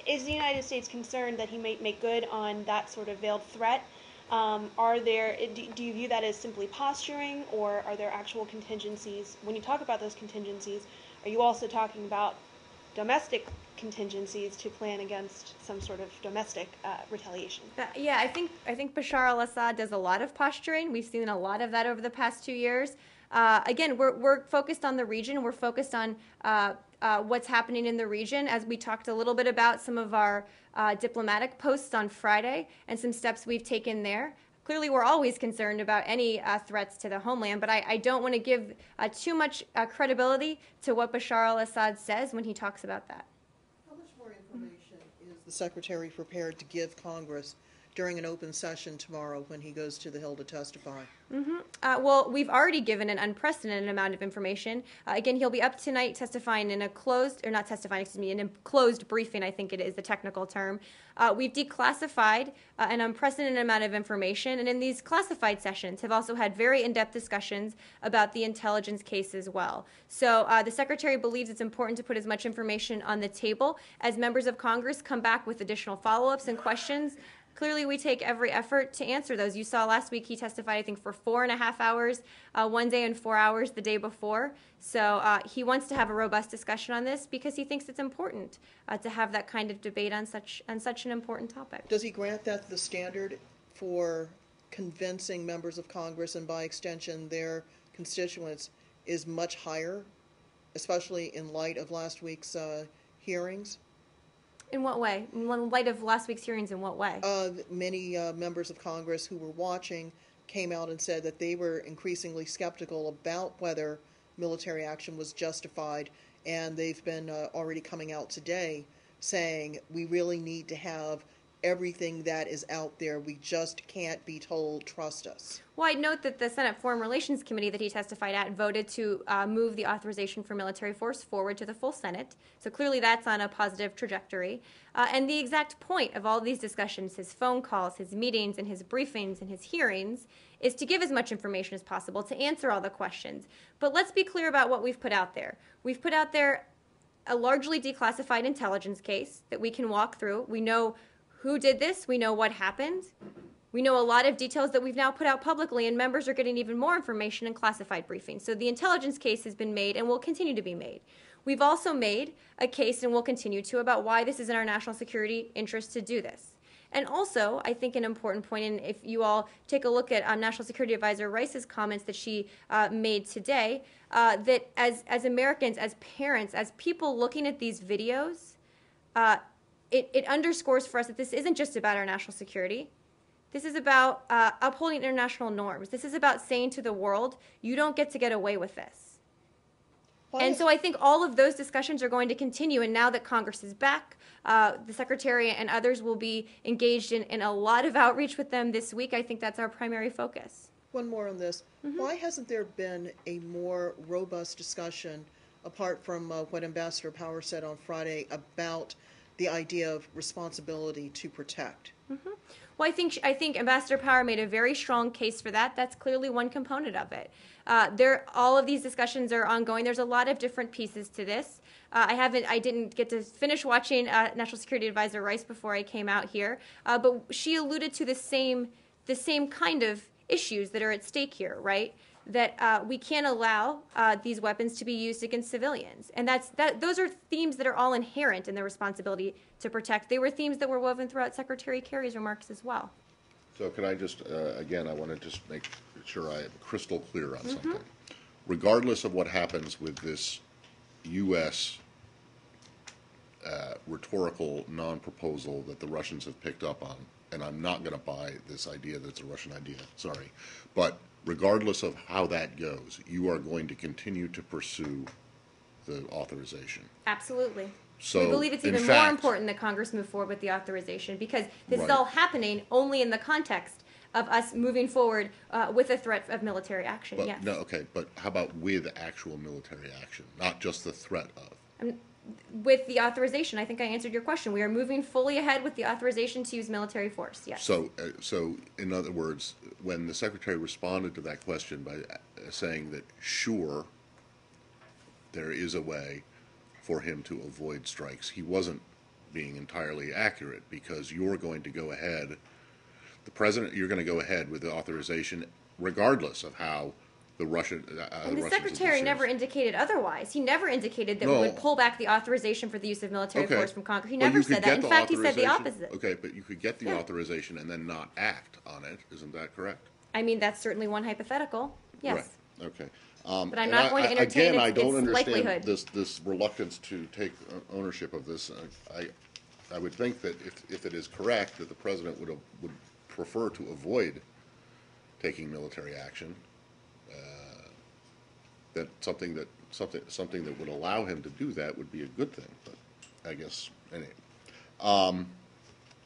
Is the United States concerned that he might make good on that sort of veiled threat? Do you view that as simply posturing, or are there actual contingencies? When you talk about those contingencies, are you also talking about domestic contingencies to plan against some sort of domestic retaliation? Yeah, I think Bashar al-Assad does a lot of posturing. We've seen a lot of that over the past 2 years. Again, we're focused on the region. We're focused on what's happening in the region, as we talked a little bit about some of our diplomatic posts on Friday and some steps we've taken there. Clearly, we're always concerned about any threats to the homeland, but I don't want to give too much credibility to what Bashar al-Assad says when he talks about that. How much more information is the Secretary prepared to give Congress during an open session tomorrow when he goes to the Hill to testify? Well, we've already given an unprecedented amount of information. Again, he'll be up tonight testifying in a in a closed briefing, I think it is the technical term. We've declassified an unprecedented amount of information, and in these classified sessions have also had very in-depth discussions about the intelligence case as well. So the Secretary believes it's important to put as much information on the table as members of Congress come back with additional follow-ups and questions. Clearly, we take every effort to answer those. You saw last week he testified, I think, for 4.5 hours one day and 4 hours the day before. So he wants to have a robust discussion on this because he thinks it's important to have that kind of debate on such an important topic. Does he grant that the standard for convincing members of Congress and by extension their constituents is much higher, especially in light of last week's hearings? In what way? In light of last week's hearings, in what way? Many members of Congress who were watching came out and said that they were increasingly skeptical about whether military action was justified, and they've been already coming out today saying we really need to have everything that is out there. We just can't be told, trust us. Well, I'd note that the Senate Foreign Relations Committee that he testified at voted to move the authorization for military force forward to the full Senate. So clearly that's on a positive trajectory. And the exact point of all these discussions, his phone calls, his meetings, and his briefings and his hearings, is to give as much information as possible to answer all the questions. But let's be clear about what we've put out there. We've put out there a largely declassified intelligence case that we can walk through. We know who did this. We know what happened. We know a lot of details that we've now put out publicly, and members are getting even more information in classified briefings. So the intelligence case has been made and will continue to be made. We've also made a case, and will continue to, about why this is in our national security interest to do this. And also, I think an important point, and if you all take a look at National Security Advisor Rice's comments that she made today, that as Americans, as parents, as people looking at these videos, it underscores for us that this isn't just about our national security. This is about upholding international norms. This is about saying to the world, you don't get to get away with this. And so I think all of those discussions are going to continue. And now that Congress is back, the Secretary and others will be engaged in a lot of outreach with them this week. I think that's our primary focus. One more on this. Why hasn't there been a more robust discussion, apart from what Ambassador Power said on Friday, about the idea of responsibility to protect? Well, I think Ambassador Power made a very strong case for that. That's clearly one component of it. All of these discussions are ongoing. There's a lot of different pieces to this. I didn't get to finish watching National Security Advisor Rice before I came out here, but she alluded to the same kind of issues that are at stake here, right? That we can't allow these weapons to be used against civilians. And those are themes that are all inherent in the responsibility to protect. They were themes that were woven throughout Secretary Kerry's remarks as well. So can I just, again, I want to just make sure I am crystal clear on something. Regardless of what happens with this U.S. Rhetorical non-proposal that the Russians have picked up on, and I'm not going to buy this idea that it's a Russian idea, sorry, but regardless of how that goes, you are going to continue to pursue the authorization. Absolutely. So, we believe it's even more important that Congress move forward with the authorization because this is all happening only in the context of us moving forward with a threat of military action. But, yes. no, okay, but how about with actual military action, not just the threat of? With the authorization, I think I answered your question. We are moving fully ahead with the authorization to use military force. Yes. So in other words, when the Secretary responded to that question by saying that, sure, there is a way for him to avoid strikes, he wasn't being entirely accurate, because you're going to go ahead, you're going to go ahead with the authorization regardless of how the Russian. And the Secretary never indicated otherwise. He never indicated that we would pull back the authorization for the use of military force from Congress. He never said that. In fact, he said the opposite. Okay, but you could get the authorization and then not act on it. Isn't that correct? I mean, that's certainly one hypothetical. Yes. Right. Okay. But I'm not going to entertain I don't its understand likelihood. this reluctance to take ownership of this. I would think that if it is correct that the president would prefer to avoid taking military action, that something that would allow him to do that would be a good thing. But I guess anyway,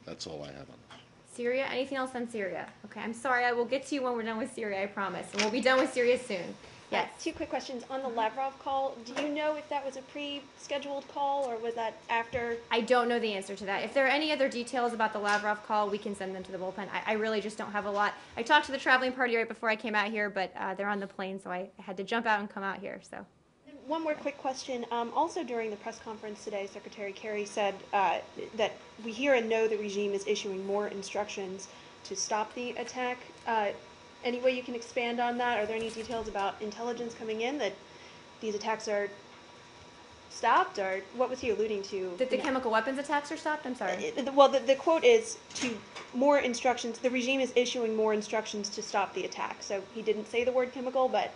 that's all I have on this. Syria? Anything else on Syria? Okay, I'm sorry. I will get to you when we're done with Syria, I promise. And we'll be done with Syria soon. Yes. Two quick questions. On the Lavrov call, do you know if that was a pre-scheduled call or was that after? I don't know the answer to that. If there are any other details about the Lavrov call, we can send them to the bullpen. I really just don't have a lot. I talked to the traveling party right before I came out here, but they're on the plane, so I had to jump out and come out here. So. One more quick question. Also during the press conference today, Secretary Kerry said that we hear and know the regime is issuing more instructions to stop the attack. Any way you can expand on that? Are there any details about intelligence coming in that these attacks are stopped, or what was he alluding to? That the chemical weapons attacks are stopped? I'm sorry. Well, the quote is to more instructions. The regime is issuing more instructions to stop the attack. So he didn't say the word chemical, but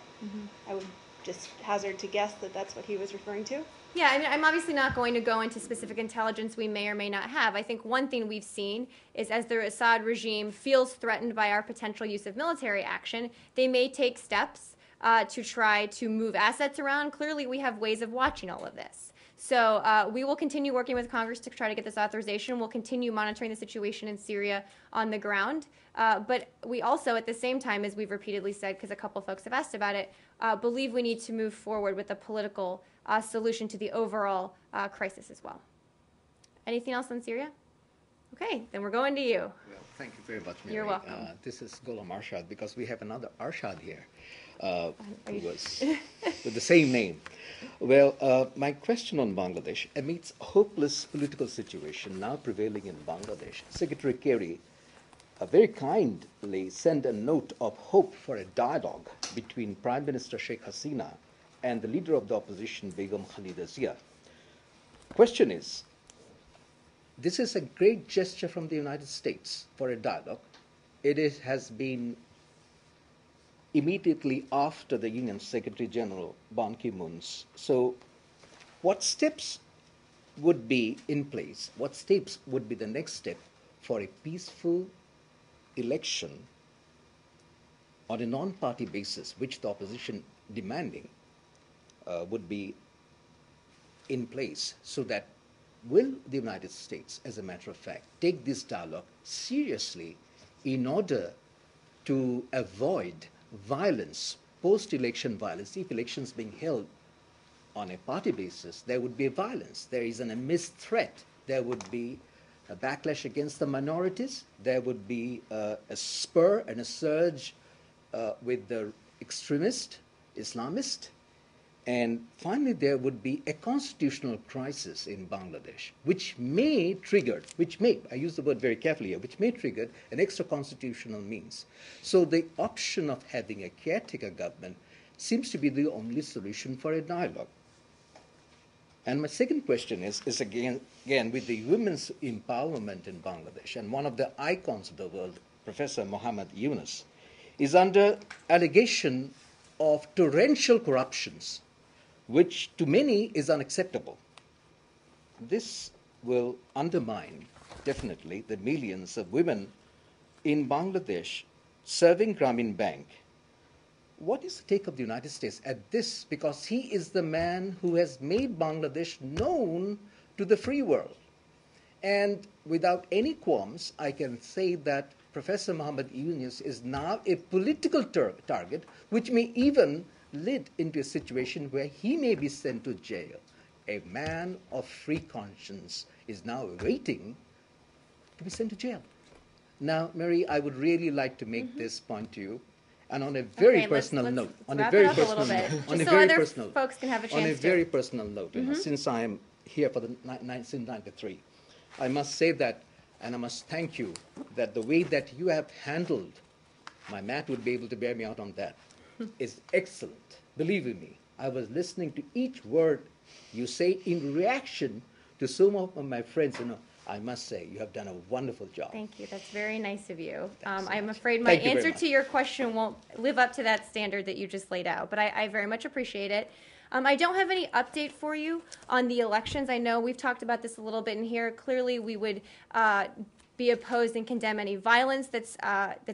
I would just hazard to guess that that's what he was referring to. Yeah, I mean, I'm obviously not going to go into specific intelligence we may or may not have. I think one thing we've seen is as the Assad regime feels threatened by our potential use of military action, they may take steps to try to move assets around. Clearly, we have ways of watching all of this. So we will continue working with Congress to try to get this authorization. We'll continue monitoring the situation in Syria on the ground. But we also, at the same time, as we've repeatedly said, because a couple folks have asked about it, believe we need to move forward with a political solution to the overall crisis as well. Anything else on Syria? Okay, then we're going to you. Well, thank you very much, Mary. You're welcome. This is Ghulam Arshad, because we have another Arshad here who was with the same name. Well, my question on Bangladesh: amidst a hopeless political situation now prevailing in Bangladesh, Secretary Kerry very kindly sent a note of hope for a dialogue between Prime Minister Sheikh Hasina and the leader of the opposition, Begum Khalida Zia. Question is, this is a great gesture from the United States for a dialogue. It has been immediately after the UN Secretary General Ban Ki-moon's. So what steps would be in place? What steps would be the next step for a peaceful election on a non-party basis, which the opposition demanding would be in place, so that will the United States, as a matter of fact, take this dialogue seriously in order to avoid violence, post-election violence? If elections being held on a party basis, there would be violence. There is an immense threat. There would be a backlash against the minorities. There would be a spur and a surge with the extremist, Islamist. And finally, there would be a constitutional crisis in Bangladesh, which may trigger, I use the word very carefully here, which may trigger an extra constitutional means. So the option of having a caretaker government seems to be the only solution for a dialogue. And my second question is again with the women's empowerment in Bangladesh, and one of the icons of the world, Professor Muhammad Yunus, is under allegation of torrential corruptions, which to many is unacceptable. This will undermine, definitely, the millions of women in Bangladesh serving Grameen Bank. What is the take of the United States at this? Because he is the man who has made Bangladesh known to the free world. And without any qualms, I can say that Professor Muhammad Yunus is now a political target, which may even lead into a situation where he may be sent to jail. A man of free conscience is now waiting to be sent to jail. Now, Mary, I would really like to make this point to you, and on a very Okay, personal let's note, wrap it up a little bit, just so other folks can have a on a chance to. very personal note, since I am here for since '93, I must say that, and I must thank you, that the way that you have handled, my Matt would be able to bear me out on that, is excellent. Believe in me, I was listening to each word you say in reaction to some of my friends. I must say, you have done a wonderful job. Thank you. That's very nice of you. I'm afraid my Thank you very answer much. to your question won't live up to that standard that you just laid out, but I very much appreciate it. I don't have any update for you on the elections. I know we've talked about this a little bit in here. Clearly, we would be opposed and condemn any violence that's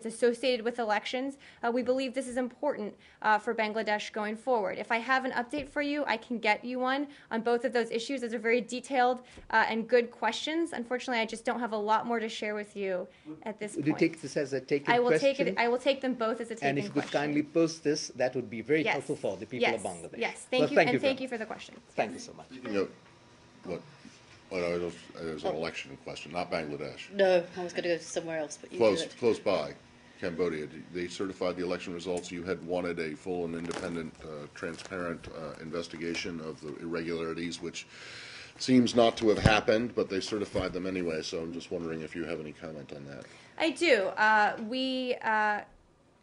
associated with elections. We believe this is important for Bangladesh going forward. If I have an update for you, I can get you one on both of those issues. Those are very detailed and good questions. Unfortunately, I just don't have a lot more to share with you at this Would point. you take this as a taken I will question? take it. I will take them both as a taken And if you question. could kindly post this, that would be very Yes. helpful for the people yes. of Bangladesh. Yes, Well, thank you, and very thank you much. for the question. Thank you so much. You know, there's an election question, not Bangladesh. No, I was going to go somewhere else, but you do it. Close by, Cambodia. They certified the election results. You had wanted a full and independent, transparent investigation of the irregularities, which seems not to have happened, but they certified them anyway. So I'm just wondering if you have any comment on that. I do. We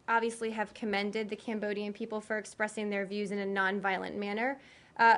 obviously have commended the Cambodian people for expressing their views in a nonviolent manner.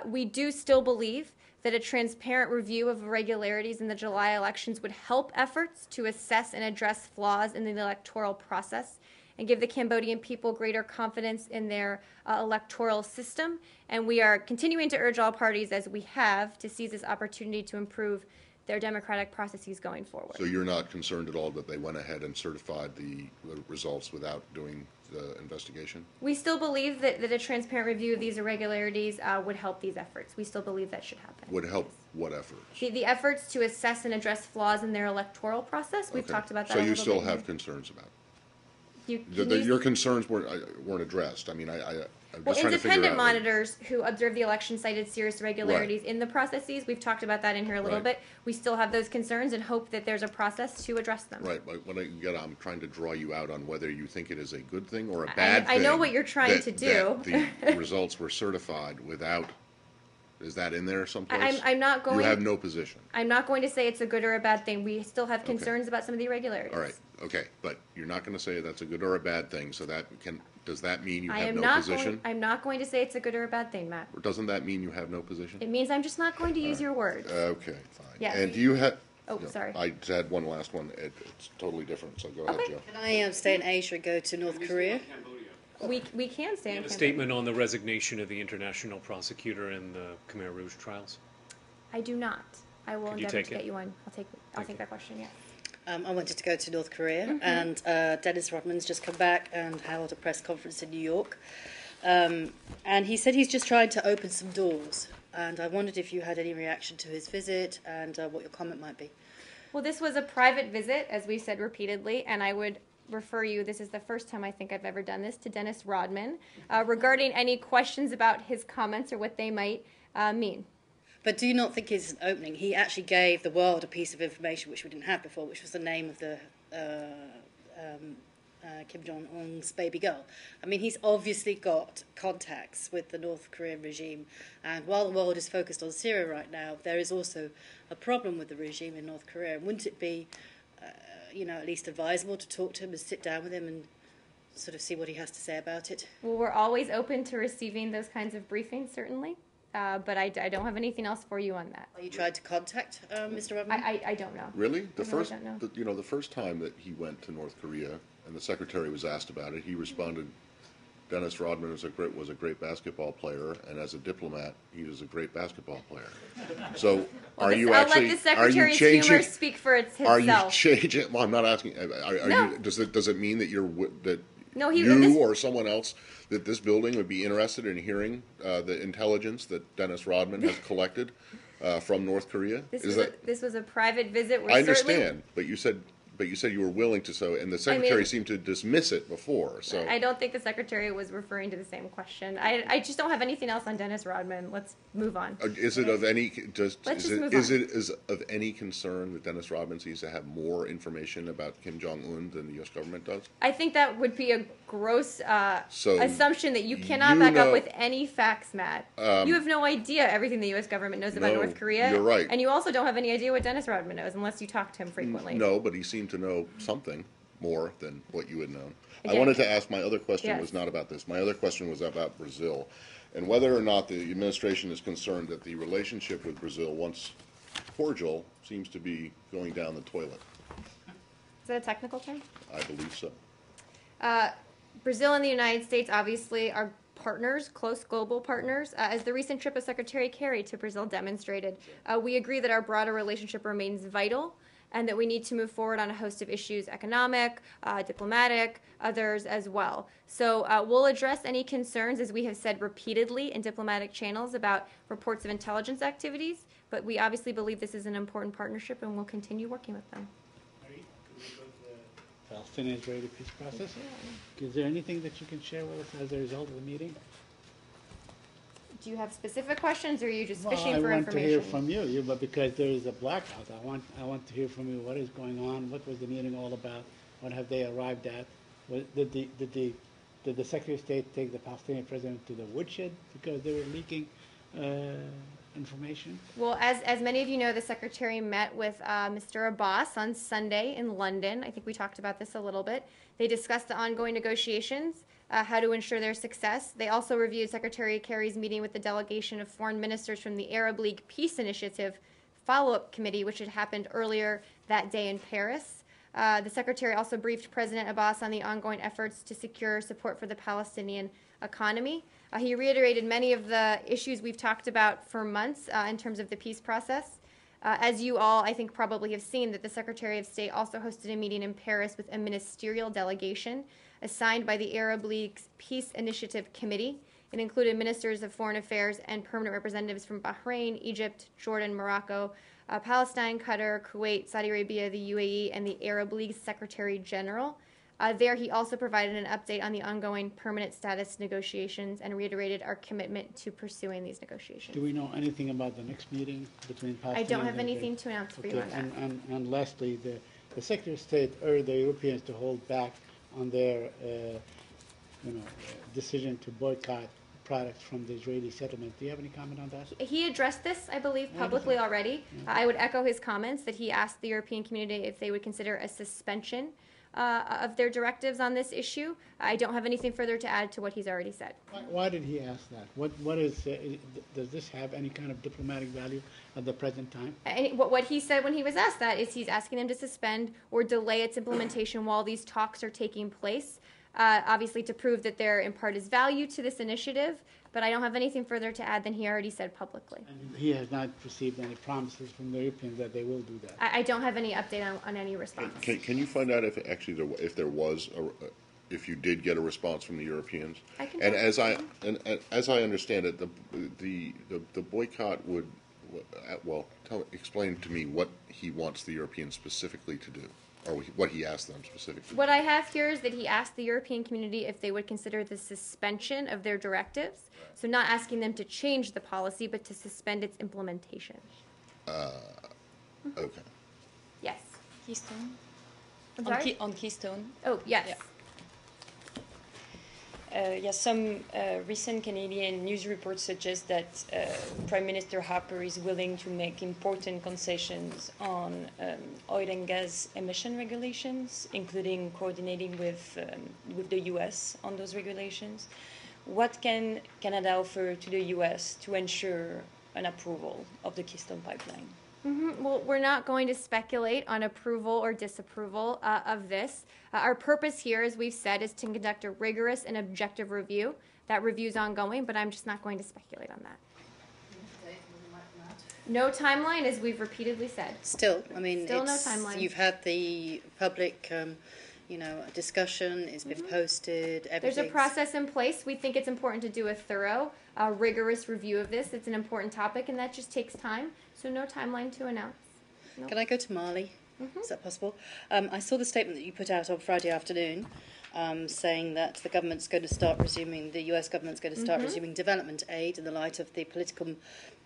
We do still believe that a transparent review of irregularities in the July elections would help efforts to assess and address flaws in the electoral process and give the Cambodian people greater confidence in their electoral system. And we are continuing to urge all parties, as we have, to seize this opportunity to improve their democratic processes going forward. So you're not concerned at all that they went ahead and certified the results without doing the investigation? We still believe that a transparent review of these irregularities would help these efforts. We still believe that should happen. Would help what efforts? The efforts to assess and address flaws in their electoral process. We've Okay. talked about that So a you little still bit. have concerns about it? Can you- Your concerns weren't addressed. I mean, I'm Well, just trying to figure independent out. monitors who observed the election cited serious irregularities in the processes. We've talked about that in here a little Right. bit. We still have those concerns and hope that there's a process to address them. Right, but I'm trying to draw you out on whether you think it is a good thing or a bad thing. I know what you're trying to do. That the results were certified without. Is that in there someplace? I'm not going. You have no position. I'm not going to say it's a good or a bad thing. We still have concerns about some of the irregularities. All right. Okay, but you're not going to say that's a good or a bad thing. So does that mean you I have am no not position? going. I'm not going to say it's a good or a bad thing, Matt. Or doesn't that mean you have no position? It means I'm just not going to use your words. Okay, fine. Yes. And do you have? Oh, sorry. I just had one last one. It's totally different. So go ahead, Okay. Joe. Can I stay in Asia and go to North Korea? We can stay in A Cambodia. statement on the resignation of the international prosecutor in the Khmer Rouge trials. I do not. I will Could you endeavor take to it? get you one. I'll take that question. Yeah. I wanted to go to North Korea, Mm-hmm. and Dennis Rodman's just come back and held a press conference in New York. And he said he's just trying to open some doors. And I wondered if you had any reaction to his visit and what your comment might be. Well, this was a private visit, as we said repeatedly, and I would refer you, this is the first time I think I've ever done this, to Dennis Rodman regarding any questions about his comments or what they might mean. But do you not think it's an opening? He actually gave the world a piece of information which we didn't have before, which was the name of the Kim Jong-un's baby girl. I mean, he's obviously got contacts with the North Korean regime. And while the world is focused on Syria right now, there is also a problem with the regime in North Korea. And wouldn't it be, at least advisable to talk to him and sit down with him and sort of see what he has to say about it? Well, we're always open to receiving those kinds of briefings, certainly, but I don't have anything else for you on that. Are you trying to contact Mr. Rodman? I don't know. Really? I don't know. The first time that he went to North Korea and the secretary was asked about it, he responded, Dennis Rodman was a great basketball player, and as a diplomat, he was a great basketball player. So, I'll let the secretary's humor speak for itself. Are you changing? Well, I'm not asking. No. Does it mean that No, you or someone else, that this building would be interested in hearing the intelligence that Dennis Rodman has collected from North Korea? This was a private visit. I understand, but you said but you said you were willing to, so, and the secretary mean- seemed to dismiss it before, so. I don't think the secretary was referring to the same question. I just don't have anything else on Dennis Rodman. Let's move on. Is it of any, Let's just move is on. it is of any concern that Dennis Rodman seems to have more information about Kim Jong-un than the U.S. government does? I think that would be a gross So, assumption that you cannot you back up know- with any facts, Matt. You have no idea everything the U.S. government knows about No, North Korea. you're right. And you also don't have any idea what Dennis Rodman knows unless you talk to him frequently. No, but he seemed to know something more than what you had known. I Again- wanted to ask, my other question Yes. was not about this. My other question was about Brazil, and whether or not the administration is concerned that the relationship with Brazil, once cordial, seems to be going down the toilet. Is that a technical term? I believe so. Brazil and the United States obviously are partners, close global partners, as the recent trip of Secretary Kerry to Brazil demonstrated. We agree that our broader relationship remains vital and that we need to move forward on a host of issues, economic, diplomatic, others as well. So we'll address any concerns, as we have said repeatedly in diplomatic channels, about reports of intelligence activities, but we obviously believe this is an important partnership and we'll continue working with them. Mary, can we go to the Palestinian-Israeli peace process? Is there anything that you can share with us as a result of the meeting? Do you have specific questions, or are you just Well, fishing I for want to information? hear from you, but because there is a blackout, I want to hear from you what is going on, what was the meeting all about, what have they arrived at? Did the Secretary of State take the Palestinian president to the woodshed because they were leaking information? Well, as many of you know, the Secretary met with Mr. Abbas on Sunday in London. I think we talked about this a little bit. They discussed the ongoing negotiations, how to ensure their success. They also reviewed Secretary Kerry's meeting with the delegation of foreign ministers from the Arab League Peace Initiative follow-up committee, which had happened earlier that day in Paris. The Secretary also briefed President Abbas on the ongoing efforts to secure support for the Palestinian economy. He reiterated many of the issues we've talked about for months in terms of the peace process. As you all, I think, probably have seen, that the Secretary of State also hosted a meeting in Paris with a ministerial delegation assigned by the Arab League's Peace Initiative Committee. It included ministers of foreign affairs and permanent representatives from Bahrain, Egypt, Jordan, Morocco, Palestine, Qatar, Kuwait, Saudi Arabia, the UAE, and the Arab League's Secretary General. There, he also provided an update on the ongoing permanent status negotiations and reiterated our commitment to pursuing these negotiations. Do we know anything about the next meeting between Palestinians? I don't have and anything Israel? to announce for you on that. And lastly, the Secretary of State urged the Europeans to hold back on their decision to boycott products from the Israeli settlement. Do you have any comment on that? He addressed this, I believe, publicly already. I would echo his comments that he asked the European community if they would consider a suspension of their directives on this issue. I don't have anything further to add to what he's already said. Why did he ask that? Does this have any kind of diplomatic value at the present time? And what he said when he was asked that is he's asking them to suspend or delay its implementation while these talks are taking place, obviously to prove that there in part is value to this initiative, but I don't have anything further to add than he already said publicly. And he has not received any promises from the Europeans that they will do that. I don't have any update on any response. Can you find out if actually if you did get a response from the Europeans? I can And check. as I understand it, the boycott would explain to me what he wants the Europeans specifically to do, or what he asked them specifically. What I have here is that he asked the European community if they would consider the suspension of their directives. So not asking them to change the policy, but to suspend its implementation. Okay. Yes. Keystone? I'm sorry? On Keystone. Oh, yes. Yeah. Some recent Canadian news reports suggest that Prime Minister Harper is willing to make important concessions on oil and gas emission regulations, including coordinating with the U.S. on those regulations. What can Canada offer to the U.S. to ensure an approval of the Keystone Pipeline? Well, we're not going to speculate on approval or disapproval of this. Our purpose here, as we've said, is to conduct a rigorous and objective review. That review is ongoing, but I'm just not going to speculate on that. No timeline, as we've repeatedly said. Still, I mean, Still no timeline. You've had the public, discussion. It's been posted. There's a Everything's- process in place. We think it's important to do a thorough, rigorous review of this. It's an important topic, and that just takes time. So no timeline to announce. No. Can I go to Mali? Is that possible? I saw the statement that you put out on Friday afternoon, saying that the government's going to start resuming, the US government's going to start resuming development aid in the light of the political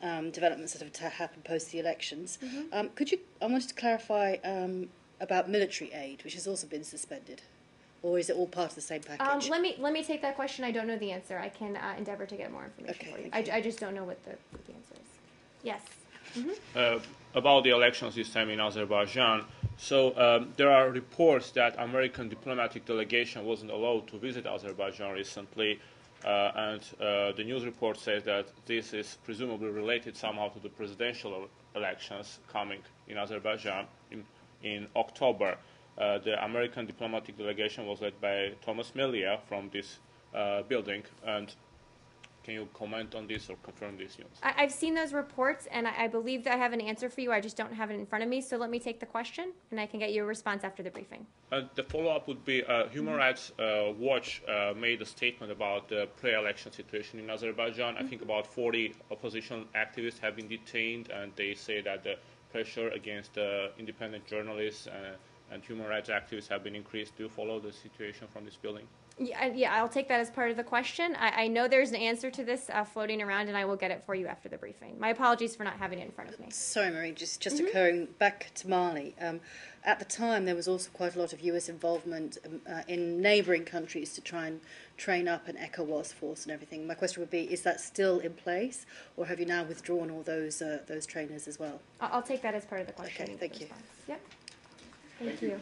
developments that have happened post the elections. I wanted to clarify about military aid, which has also been suspended, or is it all part of the same package? Let me take that question. I don't know the answer. I can endeavor to get more information for you. I just don't know what the answer is. Yes. About the election system in Azerbaijan. So there are reports that American diplomatic delegation wasn't allowed to visit Azerbaijan recently, and the news report says that this is presumably related somehow to the presidential elections coming in Azerbaijan in October. The American diplomatic delegation was led by Thomas Melia from this building, and can you comment on this or confirm this news? I've seen those reports, and I believe that I have an answer for you. I just don't have it in front of me, so let me take the question, and I can get you a response after the briefing. The follow-up would be Human Rights Watch made a statement about the pre-election situation in Azerbaijan. I think about 40 opposition activists have been detained, and they say that the pressure against independent journalists and human rights activists have been increased. Do you follow the situation from this building? Yeah, I'll take that as part of the question. I know there's an answer to this floating around, and I will get it for you after the briefing. My apologies for not having it in front of me. Sorry, Marie, just occurring back to Mali. At the time, there was also quite a lot of US involvement in neighbouring countries to try and train up an ECOWAS force and everything. My question would be, is that still in place, or have you now withdrawn all those trainers as well? I'll take that as part of the question. Okay, thank you. Yep. Thank you.